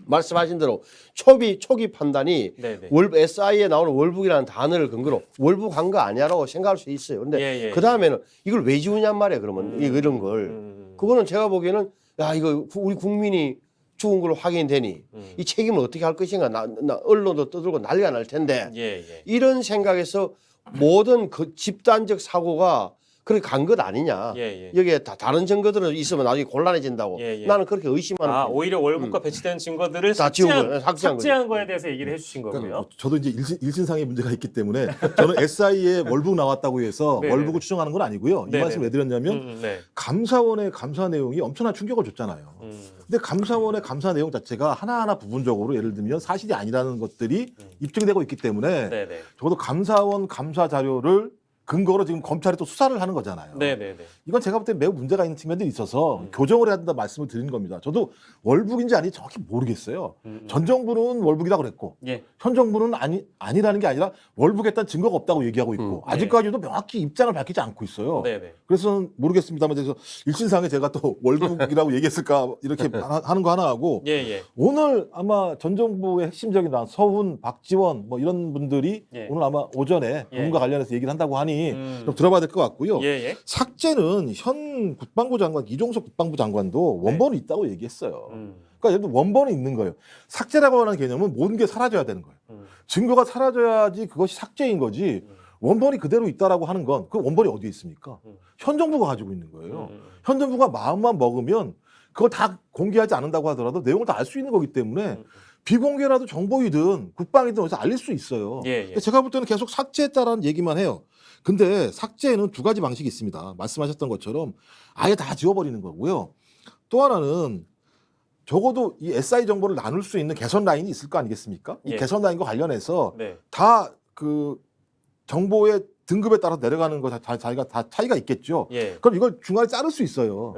말씀하신 대로 초기 판단이 SI에 나오는 월북이라는 단어를 근거로 월북한 거 아니야라고 생각할 수 있어요. 근데 그 다음에는 이걸 왜 지우냔 말이에요. 그러면 이런 걸 그거는 제가 보기에는 야 이거 우리 국민이 죽은 걸로 확인되니 이 책임을 어떻게 할 것인가 나 언론도 떠들고 난리가 날 텐데 이런 생각에서 모든 그 집단적 사고가 그렇게 간 것 아니냐. 여기에 다른 증거들은 있으면 나중에 곤란해진다고. 나는 그렇게 의심하는. 오히려 월북과 배치된 증거들을 삭제한 거에 대해서 얘기를 해주신 거고요. 그러니까 저도 이제 일신상의 문제가 있기 때문에 저는 SI에 월북 나왔다고 해서 월북을 추정하는 건 아니고요. 이 말씀 왜 드렸냐면 감사원의 감사 내용이 엄청난 충격을 줬잖아요. 근데 감사원의 감사 내용 자체가 하나하나 부분적으로 예를 들면 사실이 아니라는 것들이 입증되고 있기 때문에 적어도 감사원 감사 자료를 근거로 지금 검찰이 또 수사를 하는 거잖아요. 이건 제가 볼 때 매우 문제가 있는 측면들이 있어서 교정을 해야 된다 말씀을 드리는 겁니다. 저도 월북인지 아닌지 정확히 모르겠어요. 전 정부는 월북이라고 그랬고 현 정부는 아니라는 게 아니라 월북했다는 증거가 없다고 얘기하고 있고 아직까지도 명확히 입장을 밝히지 않고 있어요. 그래서 모르겠습니다만 그래서 일신상에 제가 또 월북이라고 얘기했을까 이렇게 하는 거 하나 하고 오늘 아마 전 정부의 핵심적인 서훈, 박지원 뭐 이런 분들이 오늘 아마 오전에 부분과 관련해서 얘기를 한다고 하니 좀 들어봐야 될 것 같고요. 삭제는 현 국방부 장관 이종석 국방부 장관도 원본이 있다고 얘기했어요. 그러니까 예를 들어 원본이 있는 거예요. 삭제라고 하는 개념은 모든 게 사라져야 되는 거예요. 증거가 사라져야지 그것이 삭제인 거지. 원본이 그대로 있다라고 하는 건 그 원본이 어디에 있습니까? 현 정부가 가지고 있는 거예요. 현 정부가 마음만 먹으면 그걸 다 공개하지 않는다고 하더라도 내용을 다 알 수 있는 거기 때문에 비공개라도 정보이든 국방이든 어디서 알릴 수 있어요. 제가 볼 때는 계속 삭제했다라는 얘기만 해요. 근데 삭제에는 두 가지 방식이 있습니다. 말씀하셨던 것처럼 아예 다 지워버리는 거고요. 또 하나는 적어도 이 SI 정보를 나눌 수 있는 개선 라인이 있을 거 아니겠습니까? 이 개선 라인과 관련해서 다 그 정보의 등급에 따라 내려가는 거 자기가 다 차이가 있겠죠. 그럼 이걸 중간에 자를 수 있어요.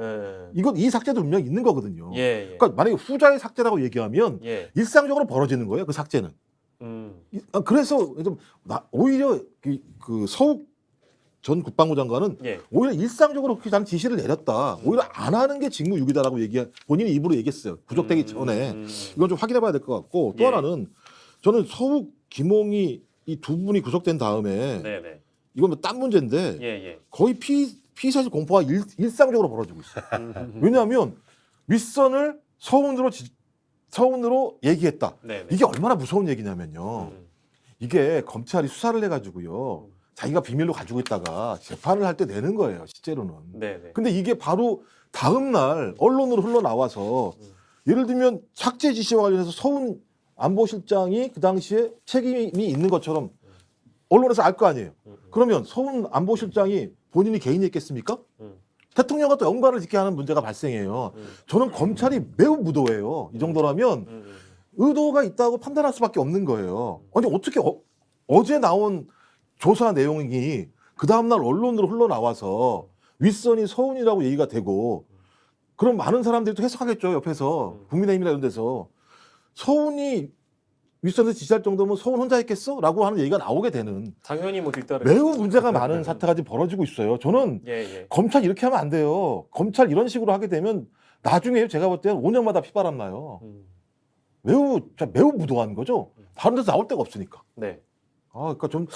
이 삭제도 분명히 있는 거거든요. 그러니까 만약에 후자의 삭제라고 얘기하면 일상적으로 벌어지는 거예요. 그 삭제는. 그래서 오히려 그 서욱 전 국방부 장관은 오히려 일상적으로 그렇게 자는 지시를 내렸다. 오히려 안 하는 게 직무유기다라고 본인이 입으로 얘기했어요. 구속되기 전에. 이건 좀 확인해봐야 될 것 같고 또 하나는 저는 서욱, 김홍희 이 두 분이 구속된 다음에 이건 뭐 딴 문제인데 거의 피의사실 공포가 일상적으로 벌어지고 있어요. 왜냐하면 윗선을 서훈으로 얘기했다. 이게 얼마나 무서운 얘기냐면요. 이게 검찰이 수사를 해가지고요. 자기가 비밀로 가지고 있다가 재판을 할 때 내는 거예요. 실제로는. 근데 이게 바로 다음 날 언론으로 흘러나와서 예를 들면 삭제 지시와 관련해서 서훈 안보실장이 그 당시에 책임이 있는 것처럼 언론에서 알 거 아니에요. 그러면 서훈 안보실장이 본인이 개인이 했겠습니까? 대통령과 또 연관을 짓게 하는 문제가 발생해요. 저는 검찰이 매우 무도해요. 이 정도라면 의도가 있다고 판단할 수밖에 없는 거예요. 아니 어떻게 어제 나온 조사 내용이 그 다음날 언론으로 흘러나와서 윗선이 서훈이라고 얘기가 되고 그럼 많은 사람들이 또 해석하겠죠. 옆에서 국민의힘이나 이런 데서 서훈이 윗선에서 지시할 정도면 서훈 혼자 했겠어? 라고 하는 얘기가 나오게 되는 당연히 뭐 뒤따르 매우 문제가 많은 사태가 지금 벌어지고 있어요. 저는 검찰 이렇게 하면 안 돼요. 검찰 이런 식으로 하게 되면 나중에 제가 볼 때는 5년마다 피바람 나요. 매우 무도한 거죠. 다른 데서 나올 데가 없으니까. 그러니까 좀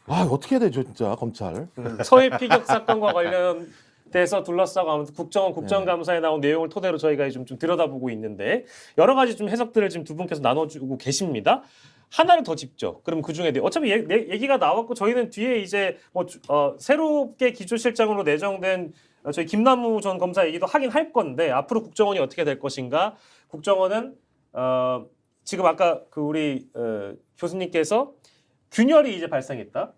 어떻게 해야 되죠, 진짜 검찰. 서해 피격 사건과 관련돼서 둘러싸고 아무튼 국정감사에 나온 내용을 토대로 저희가 좀 들여다보고 있는데 여러 가지 좀 해석들을 지금 두 분께서 나눠주고 계십니다. 하나를 더 짚죠. 그럼 그 중에 어차피 얘기가 나왔고 저희는 뒤에 이제 뭐 새롭게 기조실장으로 내정된 저희 김남우 전 검사 얘기도 하긴 할 건데 앞으로 국정원이 어떻게 될 것인가. 국정원은 지금 아까 그 우리 교수님께서 균열이 이제 발생했다.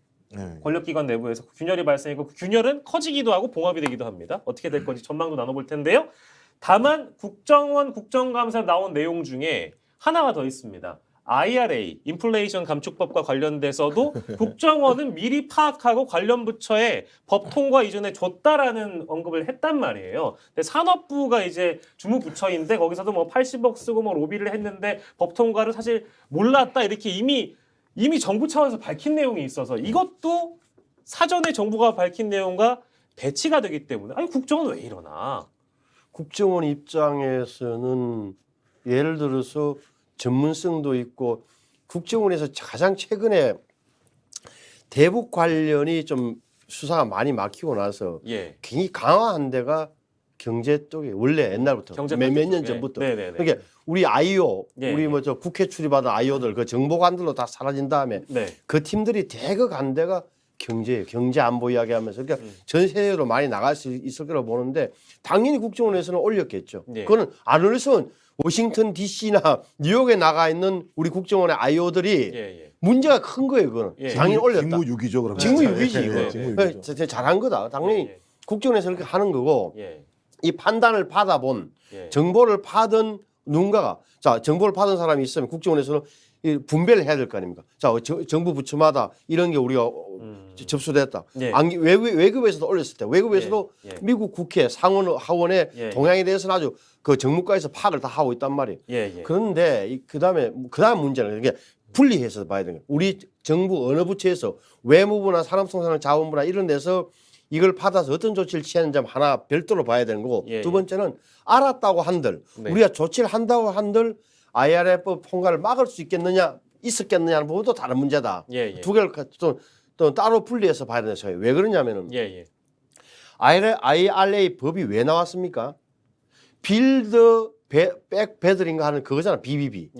권력기관 내부에서 균열이 발생했고 그 균열은 커지기도 하고 봉합이 되기도 합니다. 어떻게 될 건지 전망도 나눠볼 텐데요. 다만 국정원 국정감사에 나온 내용 중에 하나가 더 있습니다. IRA, 인플레이션 감축법과 관련돼서도 국정원은 미리 파악하고 관련 부처에 법 통과 이전에 줬다라는 언급을 했단 말이에요. 근데 산업부가 이제 주무부처인데 거기서도 뭐 80억 쓰고 뭐 로비를 했는데 법 통과를 사실 몰랐다 이렇게 이미 정부 차원에서 밝힌 내용이 있어서 이것도 사전에 정부가 밝힌 내용과 배치가 되기 때문에 아니 국정원 왜 이러나? 국정원 입장에서는 예를 들어서 전문성도 있고 국정원에서 가장 최근에 대북 관련이 좀 수사가 많이 막히고 나서 굉장히 강화한 데가 경제 쪽이 원래 옛날부터 몇 년 전부터 그러니까 우리 IO 우리 뭐 저 국회 출입하던 IO들 그 정보관들로 다 사라진 다음에 그 팀들이 대거 간 데가 경제예요. 경제 안보 이야기하면서 그러니까 전 세계로 많이 나갈 수 있을 거라고 보는데 당연히 국정원에서는 올렸겠죠. 그거는 안 올렸으면 워싱턴 DC나 뉴욕에 나가 있는 우리 국정원의 IO들이 문제가 큰 거예요. 그거는 당연히 올렸다. 직무유기죠. 그러면. 직무유기지. 잘한 거다. 당연히 국정원에서 그렇게 하는 거고 이 판단을 받아본 정보를 받은 누군가가 자 정보를 받은 사람이 있으면 국정원에서는 분배를 해야 될 거 아닙니까? 자 정부 부처마다 이런 게 우리가 접수됐다. 외국에서도 올렸을 때 외국에서도 미국 국회 상원 하원의 동향에 대해서는 아주 그 정무과에서 파악을 다 하고 있단 말이에요. 그런데 그다음 문제는 이게 분리해서 봐야 되는 거예요. 우리 정부 어느 부처에서 외무부나 산업통상 자원부나 이런 데서 이걸 받아서 어떤 조치를 취하는 점 하나 별도로 봐야 되는 거고 두 번째는 알았다고 한들 우리가 조치를 한다고 한들 IRA법 통과를 막을 수 있었겠느냐는 부분도 다른 문제다. 두 개를 또 따로 분리해서 봐야 되는 거예요. 왜 그러냐면은 IRA 법이 왜 나왔습니까? 빌드 백 베들인가 하는 그거잖아. BBB.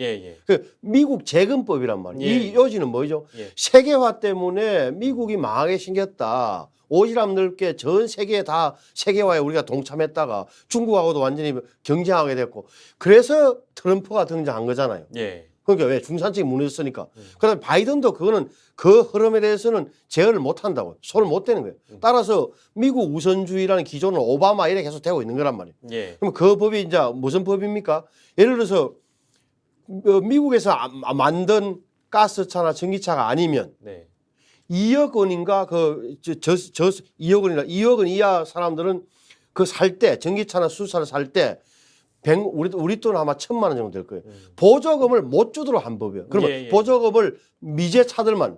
그 미국 재건법이란 말이에요. 이 요지는 뭐죠? 세계화 때문에 미국이 망하게 생겼다. 오지랖 넓게 전 세계에 다 세계화에 우리가 동참했다가 중국하고도 완전히 경쟁하게 됐고 그래서 트럼프가 등장한 거잖아요. 그러니까 왜 중산층이 무너졌으니까. 그다음에 바이든도 그거는 그 흐름에 대해서는 제어를 못 한다고 손을 못 대는 거예요. 따라서 미국 우선주의라는 기조는 오바마 이래 계속 되고 있는 거란 말이에요. 그럼 그 법이 이제 무슨 법입니까? 예를 들어서 미국에서 만든 가스차나 전기차가 아니면 2억 원인가 2억 원이나 2억 원 이하 사람들은 그 살 때 전기차나 수차를 살 때 우리 돈 아마 1,000만 원 정도 될 거예요. 보조금을 못 주도록 한 법이에요. 그러면 보조금을 미제 차들만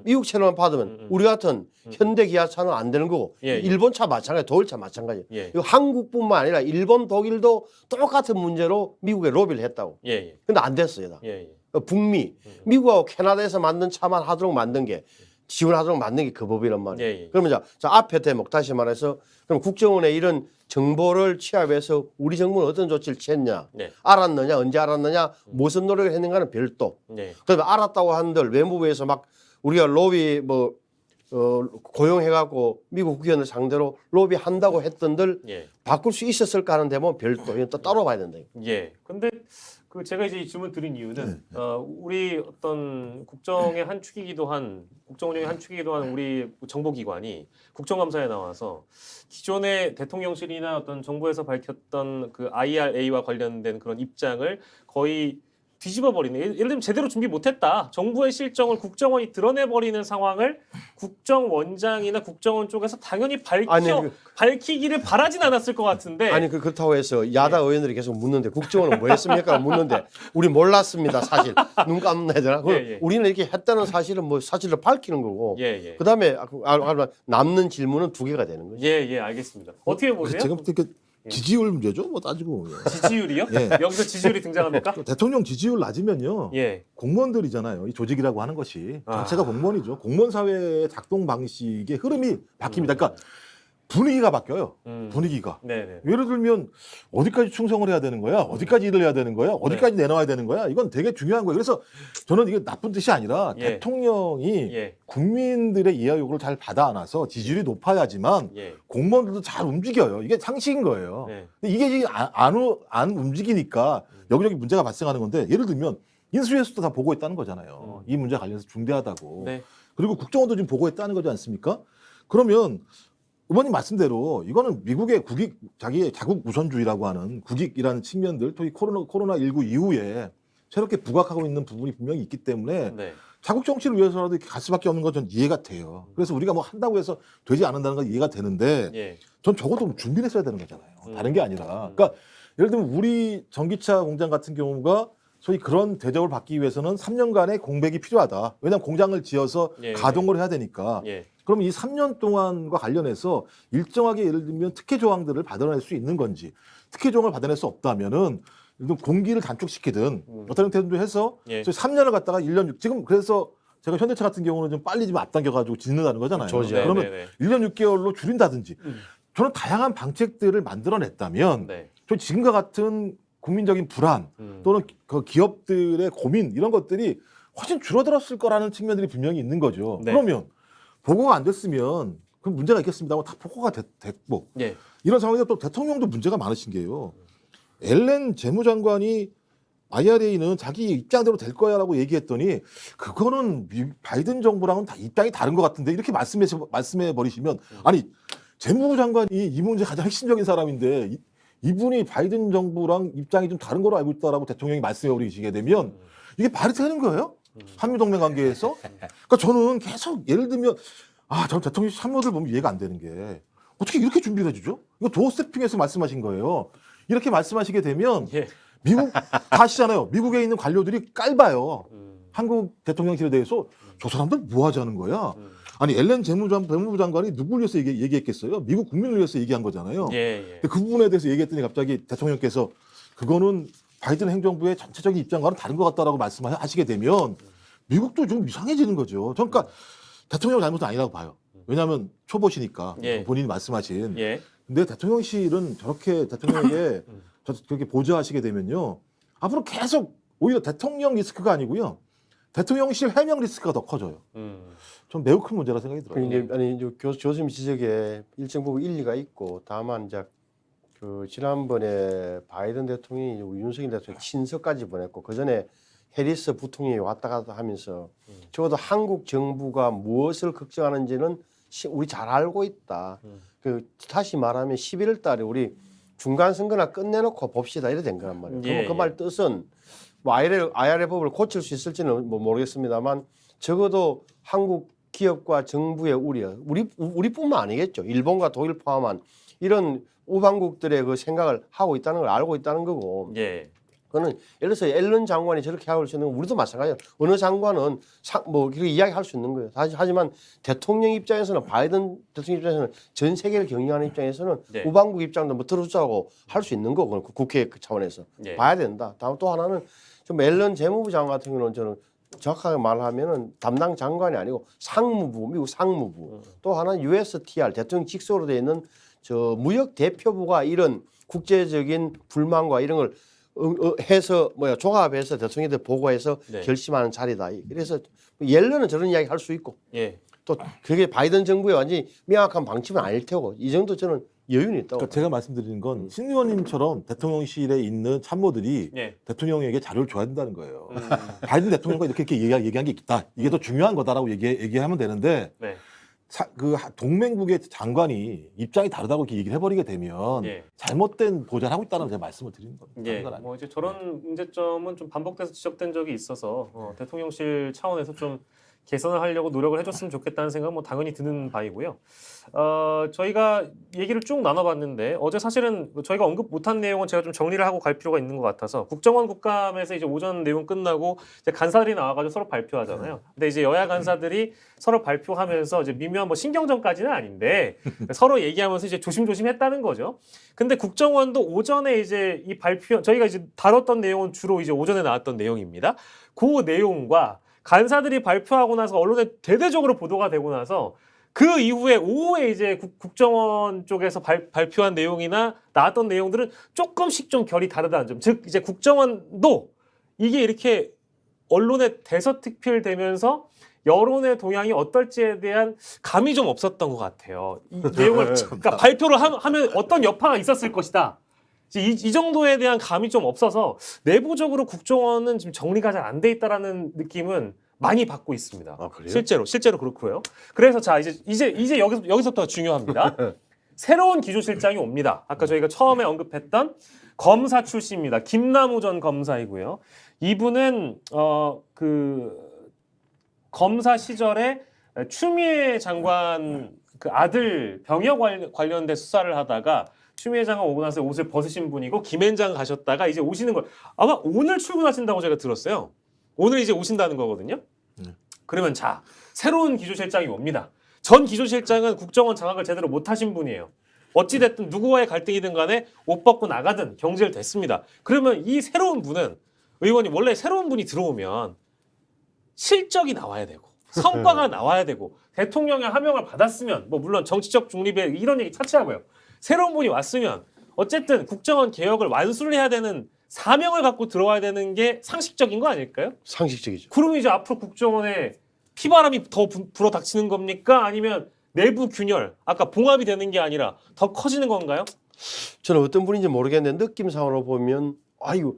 미국 차로만 받으면 우리 같은 현대 기아차는 안 되는 거고 일본 차 마찬가지, 독일 차 마찬가지. 이거 한국뿐만 아니라 일본, 독일도 똑같은 문제로 미국에 로비를 했다고. 근데 안 됐어요. 북미, 미국하고 캐나다에서 만든 차만 하도록 만든 게 지원하도록 만든 게 그 법이란 말이에요. 그러면 자 앞에 대목 다시 말해서 그럼 국정원의 이런 정보를 취합해서 우리 정부는 어떤 조치를 취했냐, 알았느냐, 언제 알았느냐, 무슨 노력을 했는가는 별도. 그다음에 알았다고 한들 외무부에서 막 우리가 로비 고용해갖고 미국 국회의원을 상대로 로비한다고 했던들 바꿀 수 있었을까 하는 데면 별도. 이건 또 따로 봐야 된다. 근데 그 제가 이제 이 질문 드린 이유는 우리 어떤 국정의 한 축이기도 한 국정 운영의 한 축이기도 한 우리 정보기관이 국정감사에 나와서 기존의 대통령실이나 어떤 정부에서 밝혔던 그 IRA와 관련된 그런 입장을 거의 뒤집어 버리는, 예를 들면 제대로 준비 못했다, 정부의 실정을 국정원이 드러내버리는 상황을 국정원장이나 국정원 쪽에서 당연히 밝히기를 바라진 않았을 것 같은데. 아니 그렇다고 해서 야당 의원들이 계속 묻는데 국정원은 뭐 했습니까? 묻는데 우리 몰랐습니다 사실. 눈 감는 애들아. 우리는 이렇게 했다는 사실은 뭐 사실을 밝히는 거고. 그다음에 남는 질문은 두 개가 되는 거죠. 알겠습니다. 어떻게 보세요? 제가 볼 때 지지율 문제죠, 뭐 따지고 보면. 지지율이요? 여기서 지지율이 등장합니까? 대통령 지지율 낮으면요. 공무원들이잖아요. 이 조직이라고 하는 것이 전체가 공무원이죠. 공무원 사회의 작동 방식의 흐름이 바뀝니다. 그러니까 분위기가 바뀌어요. 분위기가. 네네. 예를 들면 어디까지 충성을 해야 되는 거야? 어디까지 일을 해야 되는 거야? 어디까지 내놔야 되는 거야? 이건 되게 중요한 거예요. 그래서 저는 이게 나쁜 뜻이 아니라 대통령이 국민들의 이해 요구를 잘 받아 안아서 지지율이 높아야지만 공무원들도 잘 움직여요. 이게 상식인 거예요. 근데 이게 지금 안 움직이니까 여기저기 문제가 발생하는 건데 예를 들면 인수위에서도 다 보고했다는 거잖아요. 이 문제 관련해서 중대하다고. 그리고 국정원도 지금 보고했다는 거지 않습니까? 그러면 의원님 말씀대로 이거는 미국의 자기의 자국 우선주의라고 하는 국익이라는 측면들, 또 이 코로나19 이후에 새롭게 부각하고 있는 부분이 분명히 있기 때문에 자국 정치를 위해서라도 이렇게 갈 수밖에 없는 건 전 이해가 돼요. 그래서 우리가 뭐 한다고 해서 되지 않는다는 건 이해가 되는데 전 적어도 준비를 했어야 되는 거잖아요. 다른 게 아니라. 그러니까 예를 들면 우리 전기차 공장 같은 경우가 소위 그런 대접을 받기 위해서는 3년간의 공백이 필요하다. 왜냐하면 공장을 지어서 가동을 해야 되니까. 그럼 이 3년 동안과 관련해서 일정하게 예를 들면 특혜 조항들을 받아낼 수 있는 건지, 특혜 조항을 받아낼 수 없다면은 예를 들면 공기를 단축시키든 어떤 형태로 해서 3년을 갖다가 1년 6 지금 그래서 제가 현대차 같은 경우는 좀 빨리 좀 앞당겨가지고 짓는다는 거잖아요. 그러면 1년 6개월로 줄인다든지 저는 다양한 방책들을 만들어냈다면 저 지금과 같은 국민적인 불안 또는 그 기업들의 고민 이런 것들이 훨씬 줄어들었을 거라는 측면들이 분명히 있는 거죠. 그러면 보고가 안 됐으면 그 문제가 있겠습니다만 다 보고가 됐고 이런 상황에서 또 대통령도 문제가 많으신 게요. 앨런 재무장관이 IRA는 자기 입장대로 될 거야라고 얘기했더니 그거는 바이든 정부랑은 다 입장이 다른 것 같은데 이렇게 말씀해 버리시면 아니 재무부 장관이 이 문제 가장 핵심적인 사람인데 이분이 바이든 정부랑 입장이 좀 다른 걸로 알고 있다라고 대통령이 말씀해 버리시게 되면 이게 말이 되는 거예요? 한미동맹 관계에서? 그러니까 저는 계속 예를 들면 저 대통령 참모들 보면 이해가 안 되는 게 어떻게 이렇게 준비를 해주죠? 이거 도어 스태핑에서 말씀하신 거예요. 이렇게 말씀하시게 되면 미국 다 아시잖아요. 미국에 있는 관료들이 깔봐요. 한국 대통령실에 대해서 저 사람들 뭐 하자는 거야? 아니 앨런 재무부 장관이 누구를 위해서 얘기했겠어요? 미국 국민을 위해서 얘기한 거잖아요. 근데 그 부분에 대해서 얘기했더니 갑자기 대통령께서 그거는 바이든 행정부의 전체적인 입장과는 다른 것 같다라고 말씀하시게 되면 미국도 좀 이상해지는 거죠. 그러니까 대통령 잘못은 아니라고 봐요. 왜냐하면 초보시니까 본인이 말씀하신. 근데 대통령실은 저렇게 대통령에게 그렇게 보좌하시게 되면요. 앞으로 계속 오히려 대통령 리스크가 아니고요. 대통령실 해명 리스크가 더 커져요. 좀 매우 큰 문제라 생각이 들어요. 아니 교수님 지적에 일정 부분 일리가 있고 다만 이제 그 지난번에 바이든 대통령이 윤석열 대통령 친서까지 보냈고 그 전에 해리스 부통령이 왔다 갔다 하면서 적어도 한국 정부가 무엇을 걱정하는지는 우리 잘 알고 있다. 그 다시 말하면 11월 달에 우리 중간 선거나 끝내놓고 봅시다 이래 된 거란 말이에요. 그럼 그 말 뜻은 뭐 IRA 법을 고칠 수 있을지는 뭐 모르겠습니다만 적어도 한국 기업과 정부의 우리뿐만 아니겠죠. 일본과 독일 포함한 이런 우방국들의 그 생각을 하고 있다는 걸 알고 있다는 거고. 그거는 예를 들어서 앨런 장관이 저렇게 하고 있는 건 우리도 마찬가지예요. 어느 장관은 뭐 이야기할 수 있는 거예요. 하지만 대통령 입장에서는 바이든 대통령 입장에서는 전 세계를 경영하는 입장에서는 우방국 입장도 뭐 들어주자고 할 수 있는 거고 국회 차원에서 봐야 된다. 다음 또 하나는 좀 앨런 재무부 장관 같은 경우는 저는 정확하게 말하면은 담당 장관이 아니고 상무부, 미국 상무부. 또 하나는 USTR 대통령 직속으로 되어 있는 저 무역 대표부가 이런 국제적인 불만과 이런 걸 해서 종합해서 대통령한테 보고해서 결심하는 자리다. 그래서 옐런은 저런 이야기 할 수 있고 또 그게 바이든 정부의 완전히 명확한 방침은 아닐 테고 이 정도 저는 여유는 있다고. 그러니까 제가 말씀드리는 건 신 의원님처럼 대통령실에 있는 참모들이 대통령에게 자료를 줘야 된다는 거예요. 바이든 대통령과 이렇게 얘기한 게 있다. 이게 더 중요한 거다라고 얘기하면 되는데 그 동맹국의 장관이 입장이 다르다고 이렇게 얘기를 해버리게 되면 잘못된 보좌를 하고 있다는 제가 말씀을 드리는 겁니다. 뭐 이제 저런 문제점은 좀 반복돼서 지적된 적이 있어서 대통령실 차원에서 좀 개선을 하려고 노력을 해줬으면 좋겠다는 생각은 뭐 당연히 드는 바이고요. 저희가 얘기를 쭉 나눠봤는데 어제 사실은 저희가 언급 못한 내용은 제가 좀 정리를 하고 갈 필요가 있는 것 같아서 국정원 국감에서 이제 오전 내용 끝나고 이제 간사들이 나와가지고 서로 발표하잖아요. 근데 이제 여야 간사들이 서로 발표하면서 이제 미묘한 뭐 신경전까지는 아닌데 서로 얘기하면서 이제 조심조심했다는 거죠. 근데 국정원도 오전에 이제 이 발표 저희가 이제 다뤘던 내용은 주로 이제 오전에 나왔던 내용입니다. 그 내용과 간사들이 발표하고 나서 언론에 대대적으로 보도가 되고 나서 그 이후에 오후에 이제 국정원 쪽에서 발표한 내용이나 나왔던 내용들은 조금씩 좀 결이 다르다는 점. 즉 이제 국정원도 이게 이렇게 언론에 대서특필되면서 여론의 동향이 어떨지에 대한 감이 좀 없었던 것 같아요. 이 내용을 그러니까 발표를 하면 어떤 여파가 있었을 것이다. 이 정도에 대한 감이 좀 없어서 내부적으로 국정원은 지금 정리가 잘 안 돼 있다라는 느낌은 많이 받고 있습니다. 아, 그래요? 실제로 그렇고요. 그래서 자 이제 여기서부터 중요합니다. 새로운 기조실장이 옵니다. 아까 저희가 처음에 언급했던 검사 출신입니다. 김남우 전 검사이고요. 이분은 그 검사 시절에 추미애 장관 그 아들 병역 관련된 수사를 하다가 추미애 장관 오고 나서 옷을 벗으신 분이고 김앤장 가셨다가 이제 오시는 걸 아마 오늘 출근하신다고 제가 들었어요. 오늘 이제 오신다는 거거든요. 그러면 자 새로운 기조실장이 옵니다. 전 기조실장은 국정원 장악을 제대로 못하신 분이에요. 어찌됐든 누구와의 갈등이든 간에 옷 벗고 나가든 경질을 됐습니다. 그러면 이 새로운 분은 의원님 원래 새로운 분이 들어오면 실적이 나와야 되고 성과가 나와야 되고 대통령의 하명을 받았으면 뭐 물론 정치적 중립에 이런 얘기 차치하고요. 새로운 분이 왔으면 어쨌든 국정원 개혁을 완수를 해야 되는 사명을 갖고 들어와야 되는 게 상식적인 거 아닐까요? 상식적이죠. 그러면 이제 앞으로 국정원에 피바람이 더 불어닥치는 겁니까? 아니면 내부 균열, 아까 봉합이 되는 게 아니라 더 커지는 건가요? 저는 어떤 분인지 모르겠는데 느낌상으로 보면 아유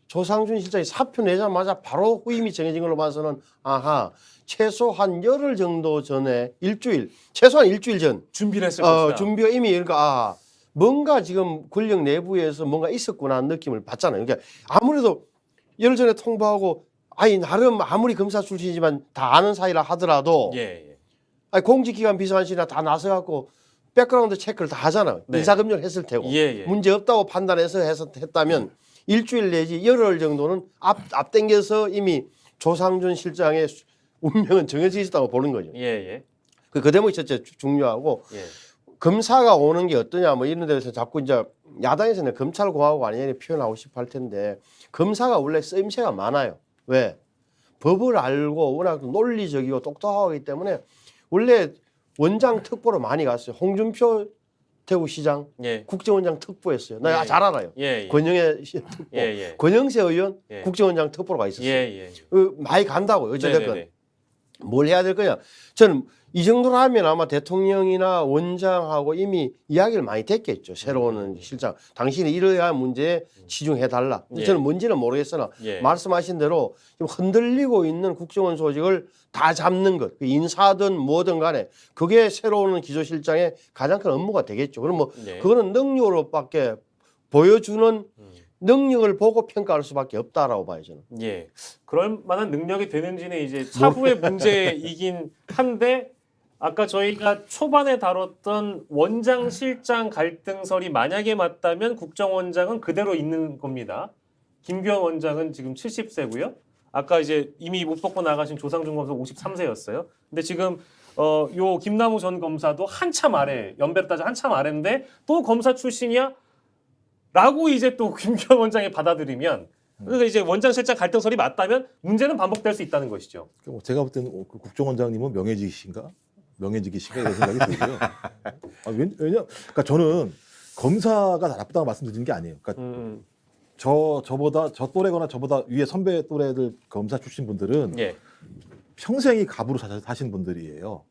조상준 실장이 사표 내자마자 바로 후임이 정해진 걸로 봐서는 아하 최소한 열흘 정도 전에 최소한 일주일 전 준비를 했을 것이다. 준비가 이미 그러니까 뭔가 지금 권력 내부에서 뭔가 있었구나 하는 느낌을 받잖아요. 그러니까 아무래도 열흘 전에 통보하고 아니 나름 아무리 검사 출신이지만 다 아는 사이라 하더라도 아니, 공직기관 비서관실이나 다 나서갖고 백그라운드 체크를 다 하잖아요. 네. 인사검증을 했을 테고 문제 없다고 판단해서 했다면 일주일 내지 열흘 정도는 앞당겨서 이미 조상준 실장의 운명은 정해져 있었다고 보는 거죠. 그 대목이 첫째 중요하고 검사가 오는 게 어떠냐 뭐 이런 데서 자꾸 이제 야당에서는 검찰공화국 아니냐 표현하고 싶어 할 텐데 검사가 원래 쓰임새가 많아요. 왜? 법을 알고 워낙 논리적이고 똑똑하기 때문에 원래 원장 특보로 많이 갔어요. 홍준표 대구시장 국정원장 특보했어요. 나 잘 알아요. 권영애 특보, 권영세 의원 국정원장 특보로 가 있었어요. 많이 간다고요. 어찌됐건 뭘 해야 될 거냐. 저는 이 정도로 하면 아마 대통령이나 원장하고 이미 이야기를 많이 됐겠죠. 새로운 실장. 당신이 이러한 문제에 치중해달라. 저는 뭔지는 모르겠으나 말씀하신 대로 지금 흔들리고 있는 국정원 조직을 다 잡는 것. 인사든 뭐든 간에 그게 새로운 기조실장의 가장 큰 업무가 되겠죠. 그럼 뭐 그거는 능력으로밖에 보여주는 능력을 보고 평가할 수밖에 없다라고 봐요 저는. 그럴 만한 능력이 되는지는 이제 차후의 문제이긴 한데 아까 저희가 초반에 다뤘던 원장 실장 갈등설이 만약에 맞다면 국정원장은 그대로 있는 겁니다. 김규현 원장은 지금 70세고요. 아까 이제 이미 못 벗고 나가신 조상준 검사 53세였어요. 근데 지금 요 김남우 전 검사도 한참 아래, 연배로 따져 한참 아래인데 또 검사 출신이야? 라고 이제 또 김규현 원장이 받아들이면 그러니까 이제 원장 실장 갈등설이 맞다면 문제는 반복될 수 있다는 것이죠. 제가 볼 때는 국정원장님은 명예직이신가 이런 생각이 들고요. 그러니까 저는 검사가 나쁘다고 말씀드리는 게 아니에요. 그러니까 저보다 저 또래거나 저보다 위에 선배 또래들 검사 출신 분들은 평생이 갑으로 사신 분들이에요.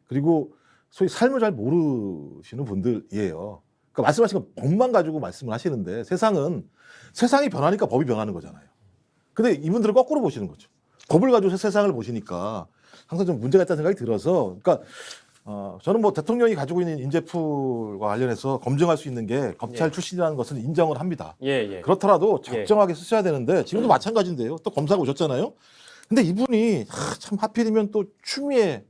그리고 소위 삶을 잘 모르시는 분들이에요. 그러니까 말씀하신 건 법만 가지고 말씀을 하시는데 세상이 변하니까 법이 변하는 거잖아요. 근데 이분들은 거꾸로 보시는 거죠. 법을 가지고 세상을 보시니까 항상 좀 문제가 있다는 생각이 들어서 그러니까 저는 뭐 대통령이 가지고 있는 인재풀과 관련해서 검증할 수 있는 게 검찰 출신이라는 것은 인정을 합니다. 그렇더라도 적정하게 쓰셔야 되는데 지금도 마찬가지인데요. 또 검사가 오셨잖아요. 근데 이분이 참 하필이면 또 추미애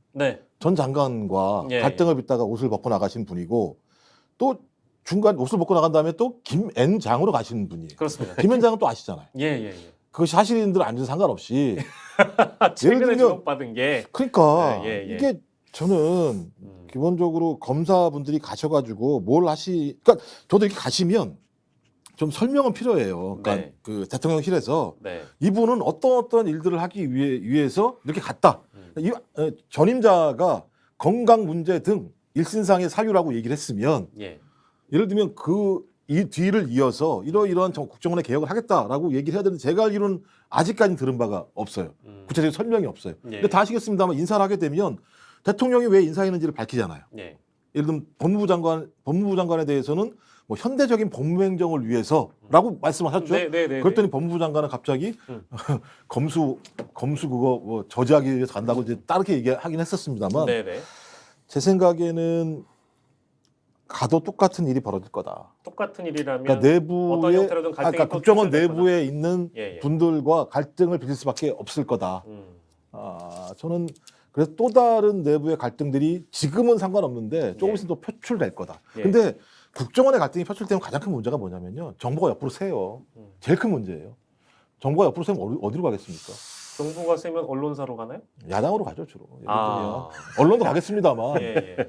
전 장관과 갈등을 빚다가 옷을 벗고 나가신 분이고 또 중간 옷을 벗고 나간 다음에 또 김앤장으로 가시는 분이에요. 그렇습니다. 김앤장은 또 아시잖아요. 그것이 사실인들 아닌들 상관없이 최근에 주목받은 게 그러니까 이게 저는 기본적으로 검사분들이 가셔가지고 그러니까 저도 이렇게 가시면 좀 설명은 필요해요. 그러니까 그 대통령실에서 이분은 어떤 일들을 하기 위해서 이렇게 갔다. 전임자가 건강 문제 등 일신상의 사유라고 얘기를 했으면 예를 들면 이 뒤를 이어서 이러이러한 국정원의 개혁을 하겠다라고 얘기를 해야 되는데 제가 알기로는 아직까지 들은 바가 없어요. 구체적인 설명이 없어요. 근데 다 아시겠습니다만 인사를 하게 되면 대통령이 왜 인사했는지를 밝히잖아요. 예를 들면 법무부 장관에 대해서는 뭐 현대적인 법무행정을 위해서라고 말씀하셨죠. 그랬더니 법무부 장관은 갑자기 검수 그거 뭐 저지하기 위해서 간다고 이제 다르게 얘기하긴 했었습니다만 제 생각에는 가도 똑같은 일이 벌어질 거다. 똑같은 일이라면 그러니까 내부에 어떤 형태로든 갈등이 그러니까 국정원 될 내부에 있는 분들과 갈등을 빚을 수밖에 없을 거다. 저는 그래서 또 다른 내부의 갈등들이 지금은 상관없는데 조금 있으면 또 표출될 거다. 근데 국정원의 갈등이 표출되면 가장 큰 문제가 뭐냐면요. 정보가 옆으로 새요. 제일 큰 문제예요. 정보가 옆으로 새면 어디로 가겠습니까? 정부가 세면 언론사로 가나요? 야당으로 가죠 주로. 언론도 가겠습니다만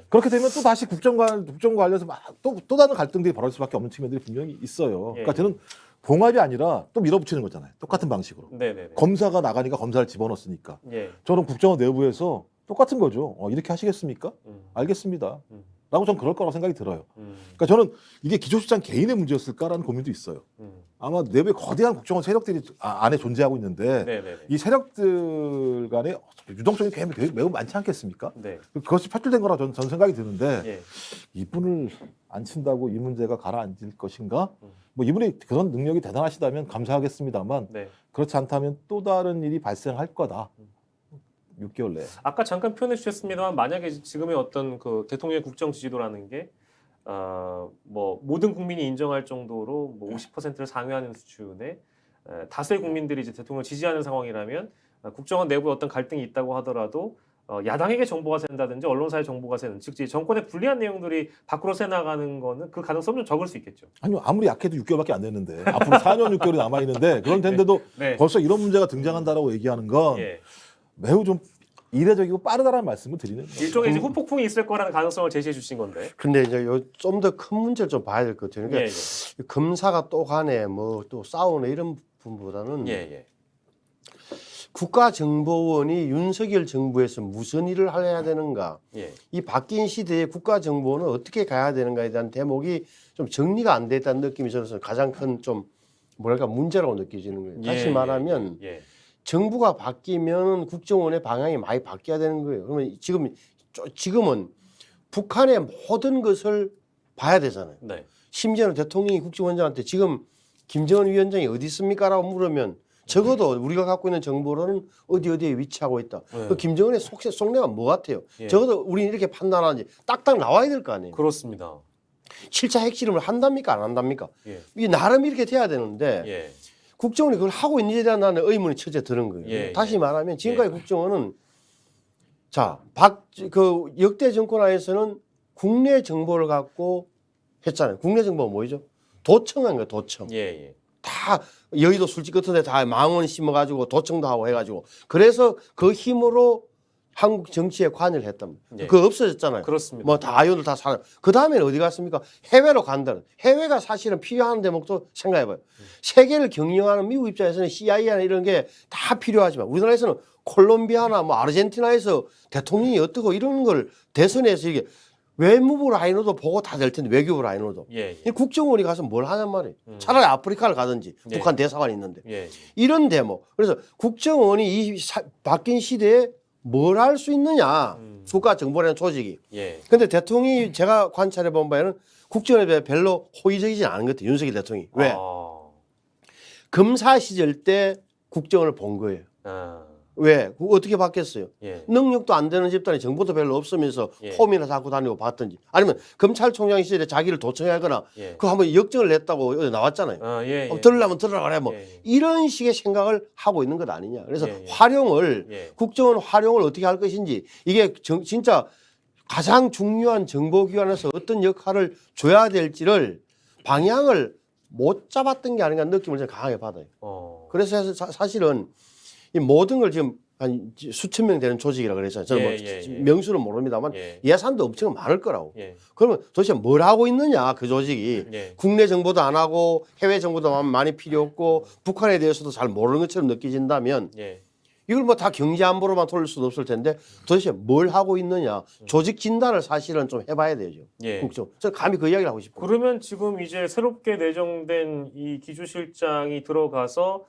그렇게 되면 또 다시 국정과 관련해서 또 다른 갈등들이 벌어질 수밖에 없는 측면들이 분명히 있어요. 그러니까 저는 봉합이 아니라 또 밀어붙이는 거잖아요. 똑같은 방식으로. 검사가 나가니까 검사를 집어넣었으니까. 저는 국정원 내부에서 똑같은 거죠. 이렇게 하시겠습니까? 알겠습니다. 라고 저는 그럴 거라고 생각이 들어요. 그러니까 저는 이게 기조실장 개인의 문제였을까라는 고민도 있어요. 아마 내부에 거대한 국정원 세력들이 안에 존재하고 있는데 이 세력들 간에 유동성이 매우 많지 않겠습니까? 그것이 표출된 거라 저는 생각이 드는데 이분을 안 친다고 이 문제가 가라앉을 것인가? 뭐 이분이 그런 능력이 대단하시다면 감사하겠습니다만 그렇지 않다면 또 다른 일이 발생할 거다. 6개월 내에. 아까 잠깐 표현해 주셨습니다만 만약에 지금의 어떤 그 대통령의 국정 지지도라는 게 뭐 모든 국민이 인정할 정도로 뭐 50%를 상회하는 수준의 다수의 국민들이 이제 대통령을 지지하는 상황이라면 국정원 내부에 어떤 갈등이 있다고 하더라도 야당에게 정보가 샌다든지 언론사의 정보가 새는 즉 정권에 불리한 내용들이 밖으로 새 나가는 거는 그 가능성 좀 적을 수 있겠죠. 아니요 아무리 약해도 6개월밖에 안 됐는데 앞으로 4년 6개월이 남아 있는데 그런 텐데도 벌써 이런 문제가 등장한다라고 얘기하는 건 매우 좀 이례적이고 빠르다라는 말씀을 드리는 거예요. 일종의 이제 후폭풍이 있을 거라는 가능성을 제시해 주신 건데. 근데 이제 좀 더 큰 문제를 좀 봐야 될 것 같아요. 그러니까 검사가 또 가네, 뭐 또 싸우네 이런 부분보다는 국가정보원이 윤석열 정부에서 무슨 일을 해야 되는가, 이 바뀐 시대에 국가정보원은 어떻게 가야 되는가에 대한 대목이 좀 정리가 안 돼 있다는 느낌이 저는 가장 큰 좀 뭐랄까 문제라고 느껴지는 거예요. 다시 말하면. 정부가 바뀌면 국정원의 방향이 많이 바뀌어야 되는 거예요. 그러면 지금은 북한의 모든 것을 봐야 되잖아요. 심지어는 대통령이 국정원장한테 지금 김정은 위원장이 어디 있습니까라고 물으면 적어도 우리가 갖고 있는 정보로는 어디에 위치하고 있다. 그 김정은의 속내가 뭐 같아요? 적어도 우리는 이렇게 판단하는지 딱딱 나와야 될 거 아니에요. 그렇습니다. 7차 핵실험을 한답니까 안 한답니까? 이게 나름 이렇게 돼야 되는데 국정원이 그걸 하고 있는지에 대한 나는 의문이 첫째 드는 거예요. 다시 말하면 지금까지 국정원은 그 역대 정권 하에서는 국내 정보를 갖고 했잖아요. 국내 정보가 뭐죠? 도청한 거예요. 도청. 다 여의도 술집 같은 데 다 망원 심어가지고 도청도 하고 해가지고 그래서 그 힘으로 한국 정치에 관여를 했답니다. 그거 없어졌잖아요. 그렇습니다. 뭐 다 아이언들 다 살아. 그 다음에는 어디 갔습니까? 해외로 간다는. 해외가 사실은 필요한 대목도 생각해봐요. 세계를 경영하는 미국 입장에서는 CIA나 이런 게 다 필요하지만 우리나라에서는 콜롬비아나 뭐 아르헨티나에서 대통령이 어떻고 이런 걸 대선에서 이게 외무부 라인으로도 보고 다 될 텐데 외교부 라인으로도. 국정원이 가서 뭘 하냔 말이에요. 차라리 아프리카를 가든지 북한 대사관이 있는데. 이런 대목. 그래서 국정원이 바뀐 시대에 뭘 할 수 있느냐 국가정보라는 조직이. 근데 대통령이 제가 관찰해 본 바에는 국정원에 대해 별로 호의적이지 않은 것 같아요. 윤석열 대통령이. 왜? 검사 시절 때 국정원을 본 거예요. 왜? 어떻게 바뀌었어요? 능력도 안 되는 집단이 정보도 별로 없으면서 폼이나 잡고 다니고 봤던지 아니면 검찰총장 시절에 자기를 도청하거나 그거 한번 역정을 냈다고 나왔잖아요. 들으려면 들어가라 뭐 이런 식의 생각을 하고 있는 것 아니냐. 그래서 활용을 국정원 활용을 어떻게 할 것인지 이게 진짜 가장 중요한 정보기관에서 어떤 역할을 줘야 될지를 방향을 못 잡았던 게 아닌가 느낌을 저는 강하게 받아요. 그래서 사실은 이 모든 걸 지금 한 수천 명 되는 조직이라 그랬잖아요. 저는 뭐 명수는 모릅니다만 예산도 엄청 많을 거라고. 그러면 도대체 뭘 하고 있느냐 그 조직이. 국내 정보도 안 하고 해외 정보도 많이 필요 없고 북한에 대해서도 잘 모르는 것처럼 느껴진다면 이걸 뭐 다 경제 안보로만 돌릴 수도 없을 텐데 도대체 뭘 하고 있느냐 조직 진단을 사실은 좀 해봐야 되죠. 예. 국정. 저 감히 그 이야기를 하고 싶어요. 그러면 지금 이제 새롭게 내정된 이 기조실장이 들어가서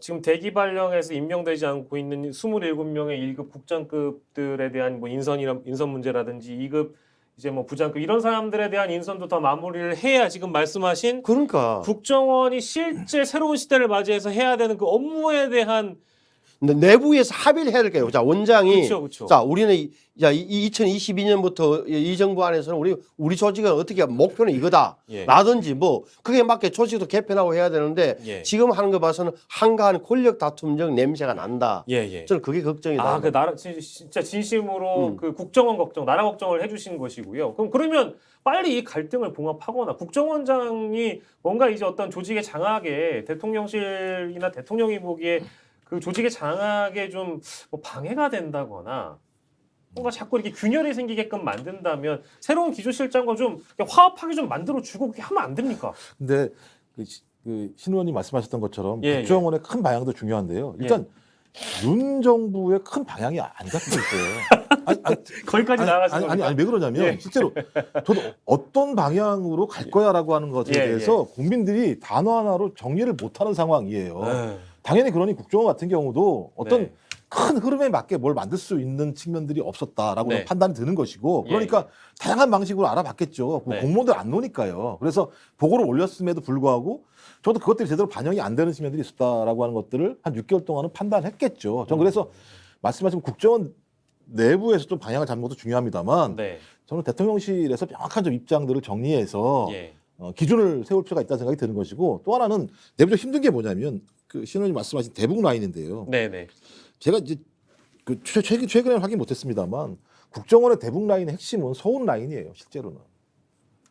지금 대기 발령에서 임명되지 않고 있는 27명의 1급 국장급들에 대한 뭐 인선 문제라든지 2급 이제 뭐 부장급 이런 사람들에 대한 인선도 더 마무리를 해야 지금 말씀하신 그러니까 국정원이 실제 새로운 시대를 맞이해서 해야 되는 그 업무에 대한 내부에서 합의를 해야 될 거예요. 자, 원장이 그쵸. 자, 우리는 2022년부터 이 정부 안에서는 우리 조직은 어떻게 목표는 이거다. 예. 라든지 뭐 그게 맞게 조직도 개편하고 해야 되는데 예. 지금 하는 거 봐서는 한가한 권력 다툼적 냄새가 난다. 예. 저는 그게 걱정이다. 그 나라 진짜 진심으로 그 국정원 걱정, 나라 걱정을 해주신 것이고요. 그러면 빨리 이 갈등을 봉합하거나 국정원장이 뭔가 이제 어떤 조직의 장악에 대통령실이나 대통령이 보기에 그 조직의 장악에 좀 뭐 방해가 된다거나 뭔가 자꾸 이렇게 균열이 생기게끔 만든다면 새로운 기조실장과 좀 화합하게 좀 만들어주고 그렇게 하면 안 됩니까? 근데 그 신 의원님 말씀하셨던 것처럼 예, 국정원의 큰 방향도 중요한데요. 일단 윤 정부의 큰 방향이 안 잡혀 있어요. 거기까지 나아가시는 아니 왜 그러냐면 실제로 저도 어떤 방향으로 갈 거야라고 하는 것에 대해서 국민들이 단어 하나로 정리를 못하는 상황이에요. 당연히 그러니 국정원 같은 경우도 어떤 큰 흐름에 맞게 뭘 만들 수 있는 측면들이 없었다라고 판단이 드는 것이고 그러니까 다양한 방식으로 알아봤겠죠. 공무원들 안 노니까요. 그래서 보고를 올렸음에도 불구하고 저도 그것들이 제대로 반영이 안 되는 측면들이 있었다라고 하는 것들을 한 6개월 동안은 판단했겠죠. 전 그래서 말씀하신 국정원 내부에서 좀 방향을 잡는 것도 중요합니다만 저는 대통령실에서 명확한 좀 입장들을 정리해서 기준을 세울 필요가 있다는 생각이 드는 것이고 또 하나는 내부적으로 힘든 게 뭐냐면 그 신 의원님 말씀하신 대북 라인인데요. 제가 이제 그 최근에 확인 못했습니다만 국정원의 대북 라인의 핵심은 서훈 라인이에요. 실제로는.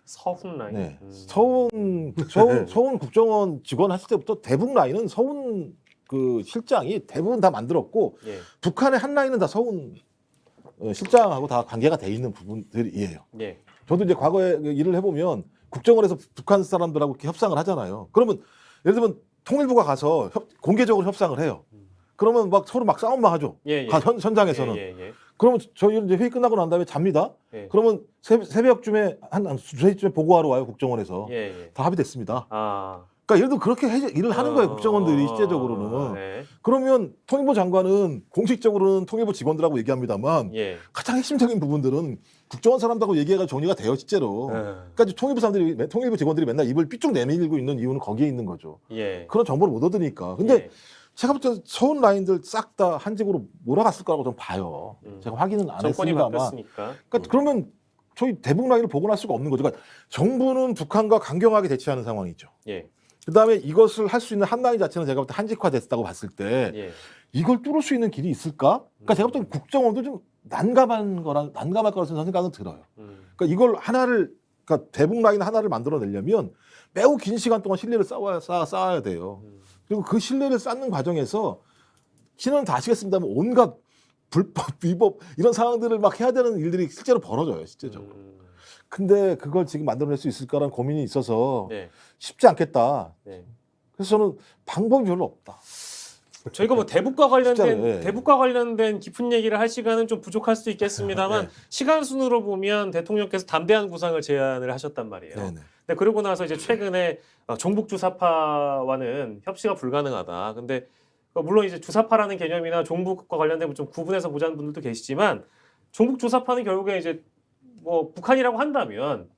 서훈 라인. 네. 서훈 국정원 직원 했을 때부터 대북 라인은 서훈 그 실장이 대부분 다 만들었고 북한의 한 라인은 다 서훈 실장하고 다 관계가 돼 있는 부분들이에요. 저도 이제 과거에 일을 해보면 국정원에서 북한 사람들하고 이렇게 협상을 하잖아요. 그러면 예를 들면 통일부가 가서 공개적으로 협상을 해요. 그러면 막 서로 막 싸움만 하죠. 현장에서는. 그러면 저희는 이제 회의 끝나고 난 다음에 잡니다. 그러면 새벽쯤에 한 2시쯤에 보고하러 와요. 국정원에서. 다 합의됐습니다. 그러니까 예를 들어 그렇게 일을 하는 거예요. 국정원들이 실제적으로는. 그러면 통일부 장관은 공식적으로는 통일부 직원들하고 얘기합니다만 가장 핵심적인 부분들은 국정원 사람들하고 얘기해가 정리가 돼요. 실제로. 그러니까 통일부 직원들이 맨날 입을 삐쭉 내밀고 있는 이유는 거기에 있는 거죠. 그런 정보를 못 얻으니까. 근데 제가 볼 때 서훈 라인들 싹 다 한직으로 몰아갔을 거라고 좀 봐요. 제가 확인은 안 했습니다만. 그러니까 그러면 저희 대북 라인을 복원할 수가 없는 거죠. 그러니까 정부는 북한과 강경하게 대치하는 상황이죠. 그다음에 이것을 할 수 있는 한 라인 자체는 제가 볼 때 한직화됐다고 봤을 때 이걸 뚫을 수 있는 길이 있을까? 그러니까 제가 볼 때 국정원도 좀 난감할 거라는 생각은 들어요. 그러니까 이걸 그러니까 대북 라인 하나를 만들어내려면 매우 긴 시간 동안 신뢰를 쌓아야 돼요. 그리고 그 신뢰를 쌓는 과정에서 신은 다 아시겠습니다만 온갖 불법, 위법 이런 상황들을 막 해야 되는 일들이 실제로 벌어져요. 실제적으로. 근데 그걸 지금 만들어낼 수 있을까라는 고민이 있어서 쉽지 않겠다. 그래서 저는 방법이 별로 없다. 저희가 뭐 대북과 관련된 깊은 얘기를 할 시간은 좀 부족할 수도 있겠습니다만 시간 순으로 보면 대통령께서 담대한 구상을 제안을 하셨단 말이에요. 근데 그러고 나서 이제 최근에 종북 주사파와는 협치가 불가능하다. 근데 물론 이제 주사파라는 개념이나 종북과 관련된 좀 구분해서 보자는 분들도 계시지만 종북 주사파는 결국에 이제 뭐 북한이라고 한다면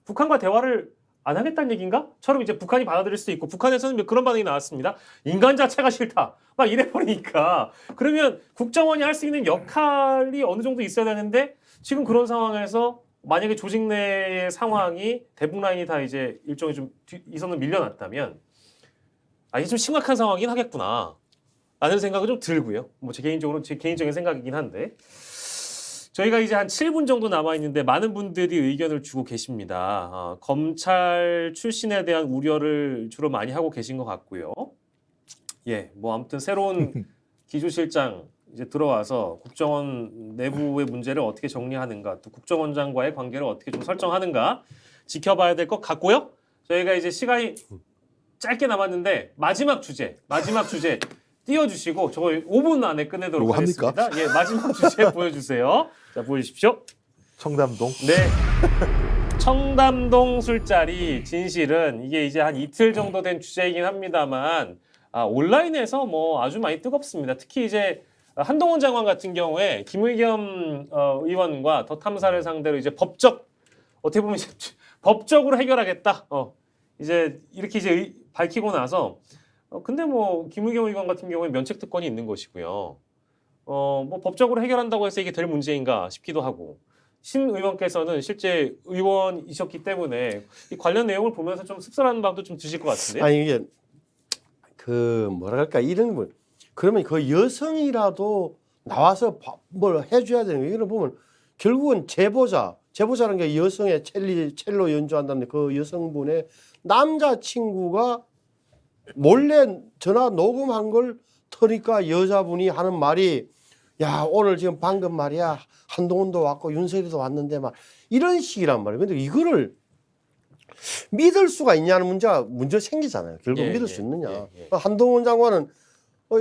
북한과 대화를 안 하겠다는 얘기인가? 처럼 이제 북한이 받아들일 수도 있고 북한에서는 그런 반응이 나왔습니다. 인간 자체가 싫다. 막 이래버리니까 그러면 국정원이 할 수 있는 역할이 어느 정도 있어야 되는데 지금 그런 상황에서 만약에 조직 내의 상황이 대북 라인이 다 이제 일종의 좀 이선을 밀려났다면 이게 좀 심각한 상황이긴 하겠구나 라는 생각은 좀 들고요. 뭐 제 개인적인 생각이긴 한데 저희가 이제 한 7분 정도 남아있는데 많은 분들이 의견을 주고 계십니다. 검찰 출신에 대한 우려를 주로 많이 하고 계신 것 같고요. 뭐 아무튼 새로운 기조실장 이제 들어와서 국정원 내부의 문제를 어떻게 정리하는가, 또 국정원장과의 관계를 어떻게 좀 설정하는가 지켜봐야 될 것 같고요. 저희가 이제 시간이 짧게 남았는데 마지막 주제 띄워주시고 저 5분 안에 끝내도록 이거 합니까? 하겠습니다. 예, 마지막 주제 보여주세요. 자, 보여주십시오. 청담동. 네. 청담동 술자리 진실은 이게 이제 한 이틀 정도 된 주제이긴 합니다만 온라인에서 뭐 아주 많이 뜨겁습니다. 특히 이제 한동훈 장관 같은 경우에 김의겸 의원과 더 탐사를 상대로 이제 어떻게 보면 이제 법적으로 해결하겠다. 이제 이렇게 이제 밝히고 나서 근데 뭐 김의겸 의원 같은 경우에 면책 특권이 있는 것이고요. 뭐 법적으로 해결한다고 해서 이게 될 문제인가 싶기도 하고 신 의원께서는 실제 의원이셨기 때문에 이 관련 내용을 보면서 좀 씁쓸한 마음도 좀 드실 것 같은데요. 아니 이게 그 뭐랄까 이런 거 그러면 그 여성이라도 나와서 뭘 해줘야 되는 거예요. 이걸 보면 결국은 제보자라는 게 여성의 첼로 연주한다는데 그 여성분의 남자친구가 몰래 전화 녹음한 걸 터니까 여자분이 하는 말이 야 오늘 지금 방금 말이야 한동훈도 왔고 윤석열이도 왔는데 막 이런 식이란 말이에요. 근데 이거를 믿을 수가 있냐는 문제 생기잖아요. 결국 믿을 수 있느냐. 한동훈 장관은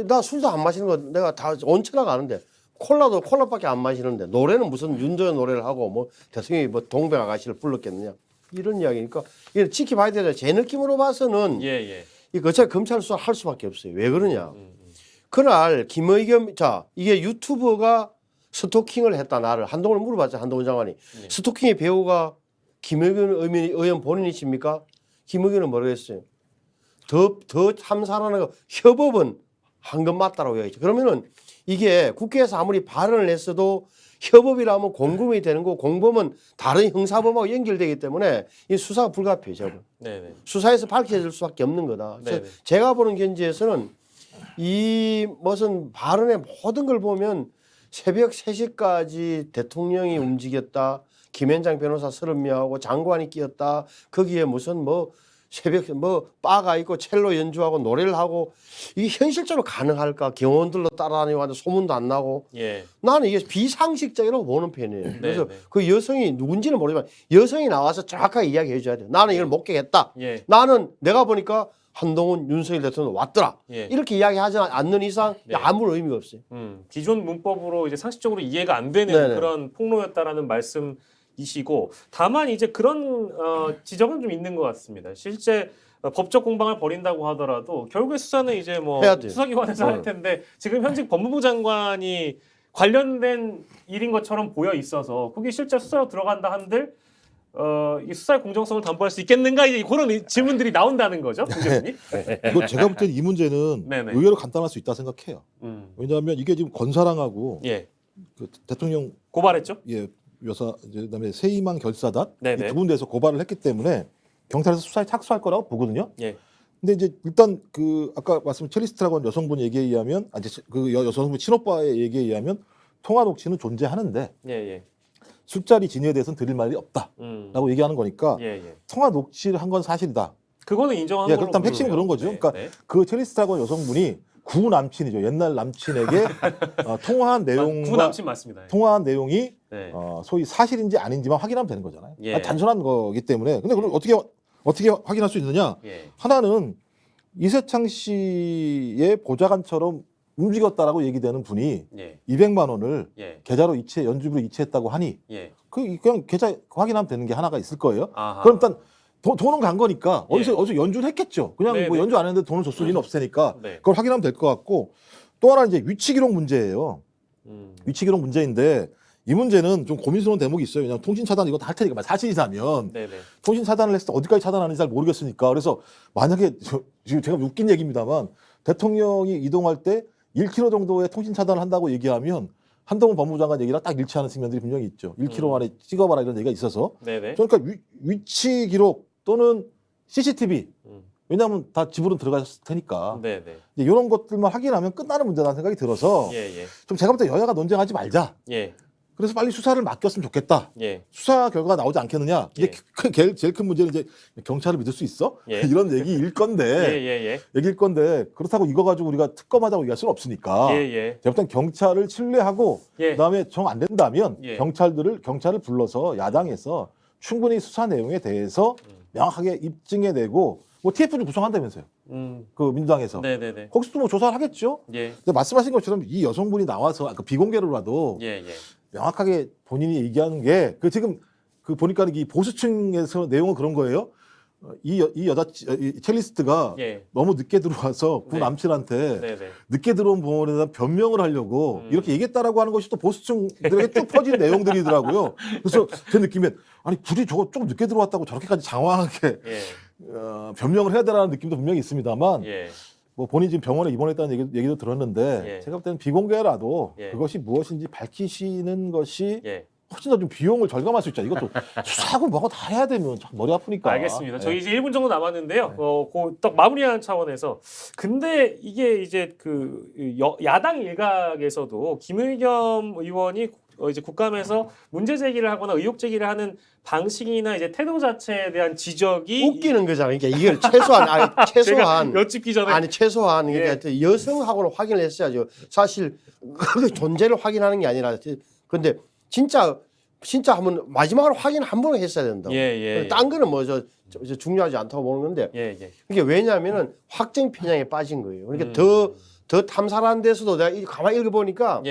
나 술도 안 마시는 거 내가 다 온천하고 아는데 콜라밖에 안 마시는데 노래는 무슨 윤도현 노래를 하고 뭐 대통령이 뭐 동백 아가씨를 불렀겠느냐 이런 이야기니까 이걸 지켜봐야 되잖아요. 제 느낌으로 봐서는 이거 어차피 검찰 수사할 수밖에 없어요. 왜 그러냐. 그날 김의겸 이게 유튜버가 스토킹을 했다 나를 한동훈을 물어봤죠. 한동훈 장관이 스토킹의 배우가 김의겸 의원 본인이십니까? 김의겸은 뭐라고 했어요? 더 참사라는 거 협업은 한 건 맞다라고 얘기했죠. 그러면은 이게 국회에서 아무리 발언을 했어도 협업이라면 공범이 되는 거고 공범은 다른 형사범하고 연결되기 때문에 이 수사가 불가피해요. 수사에서 밝혀질 수밖에 없는 거다. 그래서 제가 보는 견지에서는 이 무슨 발언의 모든 걸 보면 새벽 3시까지 대통령이 움직였다. 김현장 변호사 30명하고 장관이 끼었다. 거기에 무슨 뭐 새벽 바가 있고 첼로 연주하고 노래를 하고 이게 현실적으로 가능할까? 경호원들로 따라다니고 하는데 소문도 안 나고. 나는 이게 비상식적이라고 보는 편이에요. 그래서 그 여성이 누군지는 모르지만 여성이 나와서 정확하게 이야기해 줘야 돼요. 나는 이걸 목격했다. 나는 내가 보니까 한동훈 윤석열 대통령 왔더라. 이렇게 이야기하지 않는 이상 아무 의미가 없어요. 기존 문법으로 이제 상식적으로 이해가 안 되는 그런 폭로였다라는 말씀이시고 다만 이제 그런 지적은 좀 있는 것 같습니다. 실제 법적 공방을 벌인다고 하더라도 결국에 수사는 이제 뭐 수사기관에서 할 텐데 지금 현직 법무부 장관이 관련된 일인 것처럼 보여 있어서 그게 실제 수사로 들어간다 한들 이 수사의 공정성을 담보할 수 있겠는가 이제 그런 질문들이 나온다는 거죠. 이거 제가 볼 때는 이 문제는 의외로 간단할 수 있다 생각해요. 왜냐하면 이게 지금 권사랑하고 그 대통령 고발했죠. 여사 그다음에 세이만 결사단 이 두 군데에서 고발을 했기 때문에 경찰에서 수사에 착수할 거라고 보거든요. 근데 이제 일단 그 아까 말씀 첼리스트라고 한 여성분 얘기에 의하면 그 여성분 친오빠의 얘기에 의하면 통화 녹취는 존재하는데 술자리 진위에 대해서는 드릴 말이 없다라고 얘기하는 거니까 통화 녹취를 한 건 사실이다. 그거는 인정하는 거로. 그렇다면 핵심은 그런 거죠. 그러니까 그 첼리스트라고 한 여성분이 구 남친이죠. 옛날 남친에게 통화한 내용과 구 남친 맞습니다. 통화한 내용이 소위 사실인지 아닌지만 확인하면 되는 거잖아요. 단순한 거기 때문에. 근데 그럼 어떻게 확인할 수 있느냐? 하나는 이세창 씨의 보좌관처럼 움직였다라고 얘기되는 분이 200만 원을 계좌로 연주비로 이체했다고 하니 그냥 계좌 확인하면 되는 게 하나가 있을 거예요. 그럼 일단 돈은 간 거니까 어디서 연주를 했겠죠. 그냥 뭐 연주 안 했는데 돈을 줬을 리는 없을 테니까 그걸 확인하면 될 것 같고 또 하나 이제 위치 기록 문제예요. 위치 기록 문제인데 이 문제는 좀 고민스러운 대목이 있어요. 왜냐하면 통신 차단 이거 다 할 테니까 사실이라면 통신 차단을 했을 때 어디까지 차단하는지 잘 모르겠으니까 그래서 만약에 지금 제가 웃긴 얘기입니다만 대통령이 이동할 때 1km 정도의 통신 차단을 한다고 얘기하면 한동훈 법무부 장관 얘기랑 딱 일치하는 측면들이 분명히 있죠. 1km 안에 찍어봐라 이런 얘기가 있어서 그러니까 위치 기록 또는 CCTV 왜냐하면 다 집으로 들어갔을 테니까 이런 것들만 확인하면 끝나는 문제라는 생각이 들어서 좀 제가 볼 때 여야가 논쟁하지 말자. 그래서 빨리 수사를 맡겼으면 좋겠다. 수사 결과가 나오지 않겠느냐. 이게 제일 큰 문제는 이제 경찰을 믿을 수 있어? 이런 얘기일 건데. 얘기일 건데 그렇다고 이거 가지고 우리가 특검하자고 얘기할 수는 없으니까. 제가 볼 땐 경찰을 신뢰하고 그다음에 정 안 된다면 경찰을 불러서 야당에서 충분히 수사 내용에 대해서 명확하게 입증해내고 뭐 TF를 구성한다면서요. 그 민주당에서. 네네네. 거기서도 뭐 조사를 하겠죠. 예. 근데 말씀하신 것처럼 이 여성분이 나와서 아까 비공개로라도 예. 명확하게 본인이 얘기하는 게 그 지금 그 보니까 이 보수층에서 내용은 그런 거예요. 이 여자 첼리스트가 예. 너무 늦게 들어와서 구 네. 남친한테 네네. 늦게 들어온 부분에 대한 변명을 하려고 이렇게 얘기했다라고 하는 것이 또 보수층들에게 쭉 퍼진 내용들이더라고요. 그래서 제 느낌엔 아니 굳이 저거 조금 늦게 들어왔다고 저렇게까지 장황하게 예. 변명을 해야 되라는 느낌도 분명히 있습니다만 예. 뭐 본인이 지금 병원에 입원했다는 얘기도 들었는데 예. 제가 볼 때는 비공개라도 예. 그것이 무엇인지 밝히시는 것이 예. 훨씬 더 좀 비용을 절감할 수 있죠. 이것도 수사하고 뭐고 다 해야 되면 참 머리 아프니까. 알겠습니다. 네. 저희 이제 1분 정도 남았는데요. 딱 마무리하는 차원에서 근데 이게 이제 그 야당 일각에서도 김의겸 의원이 이제 국감에서 문제 제기를 하거나 의혹 제기를 하는 방식이나 이제 태도 자체에 대한 지적이 웃기는 거잖아요. 그러니까 이걸 최소한 여쭙기 전에 아니 최소한 그러니까 여성하고는 확인을 했어야죠. 사실 그 존재를 확인하는 게 아니라 근데 진짜 한번 마지막으로 확인 한 번은 했어야 된다. 딴 거는 뭐 저 중요하지 않다고 보는 건데 이게 왜냐하면은 확정 편향에 빠진 거예요. 그러니까 더 탐사라는 데서도 내가 가만히 읽어보니까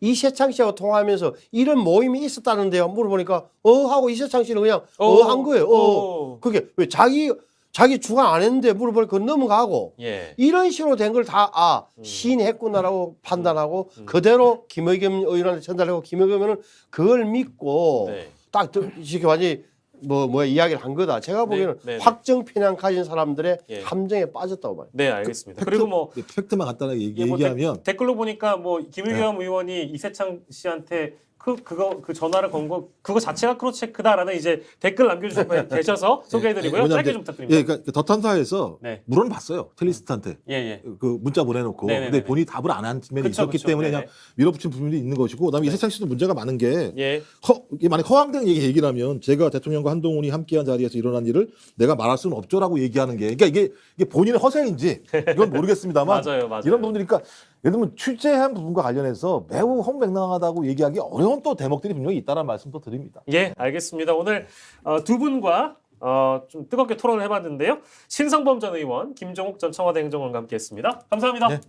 이세창 씨하고 통화하면서 이런 모임이 있었다는데요. 물어보니까 하고 이세창 씨는 그냥 한 거예요. 그게 왜 자기 주관 안 했는데 물어보니까 그건 넘어가고 이런 식으로 된 걸 다 시인했구나라고 판단하고 그대로 김의겸 의원한테 전달하고 김의겸 의원은 그걸 믿고 딱 이렇게 완전히 뭐 이야기를 한 거다. 제가 보기에는 확정 편향 가진 사람들의 함정에 빠졌다고 봐요. 네, 알겠습니다. 그리고 뭐 팩트만 간단하게 뭐 얘기하면 댓글로 보니까 뭐 김의겸 의원이 이세창 씨한테 그 전화를 건 거 그거 자체가 크로스체크다라는 이제 댓글 남겨주신 분 계셔서 소개해드리고요. 짧게 좀 부탁드립니다. 그러니까 더 탐사에서 물어는 봤어요. 텔리스트한테 그 문자 보내놓고 근데 본인이 답을 안 한 면이 있었기 때문에 그냥 밀어붙인 부분이 있는 것이고 그다음에 이세창 씨도 문제가 많은 게 이게 만약 허황된 얘기라면 제가 대통령과 한동훈이 함께한 자리에서 일어난 일을 내가 말할 수는 없죠라고 얘기하는 게 그러니까 이게 본인의 허세인지 이건 모르겠습니다만 맞아요. 이런 부분들이 그러니까 예를 들면 취재한 부분과 관련해서 매우 허무맹랑하다고 얘기하기 어려운 또 대목들이 분명히 있다는 말씀도 드립니다. 예, 알겠습니다. 오늘 두 분과 좀 뜨겁게 토론을 해봤는데요. 신성범 전 의원, 김종욱 전 청와대 행정관과 함께했습니다. 감사합니다. 네.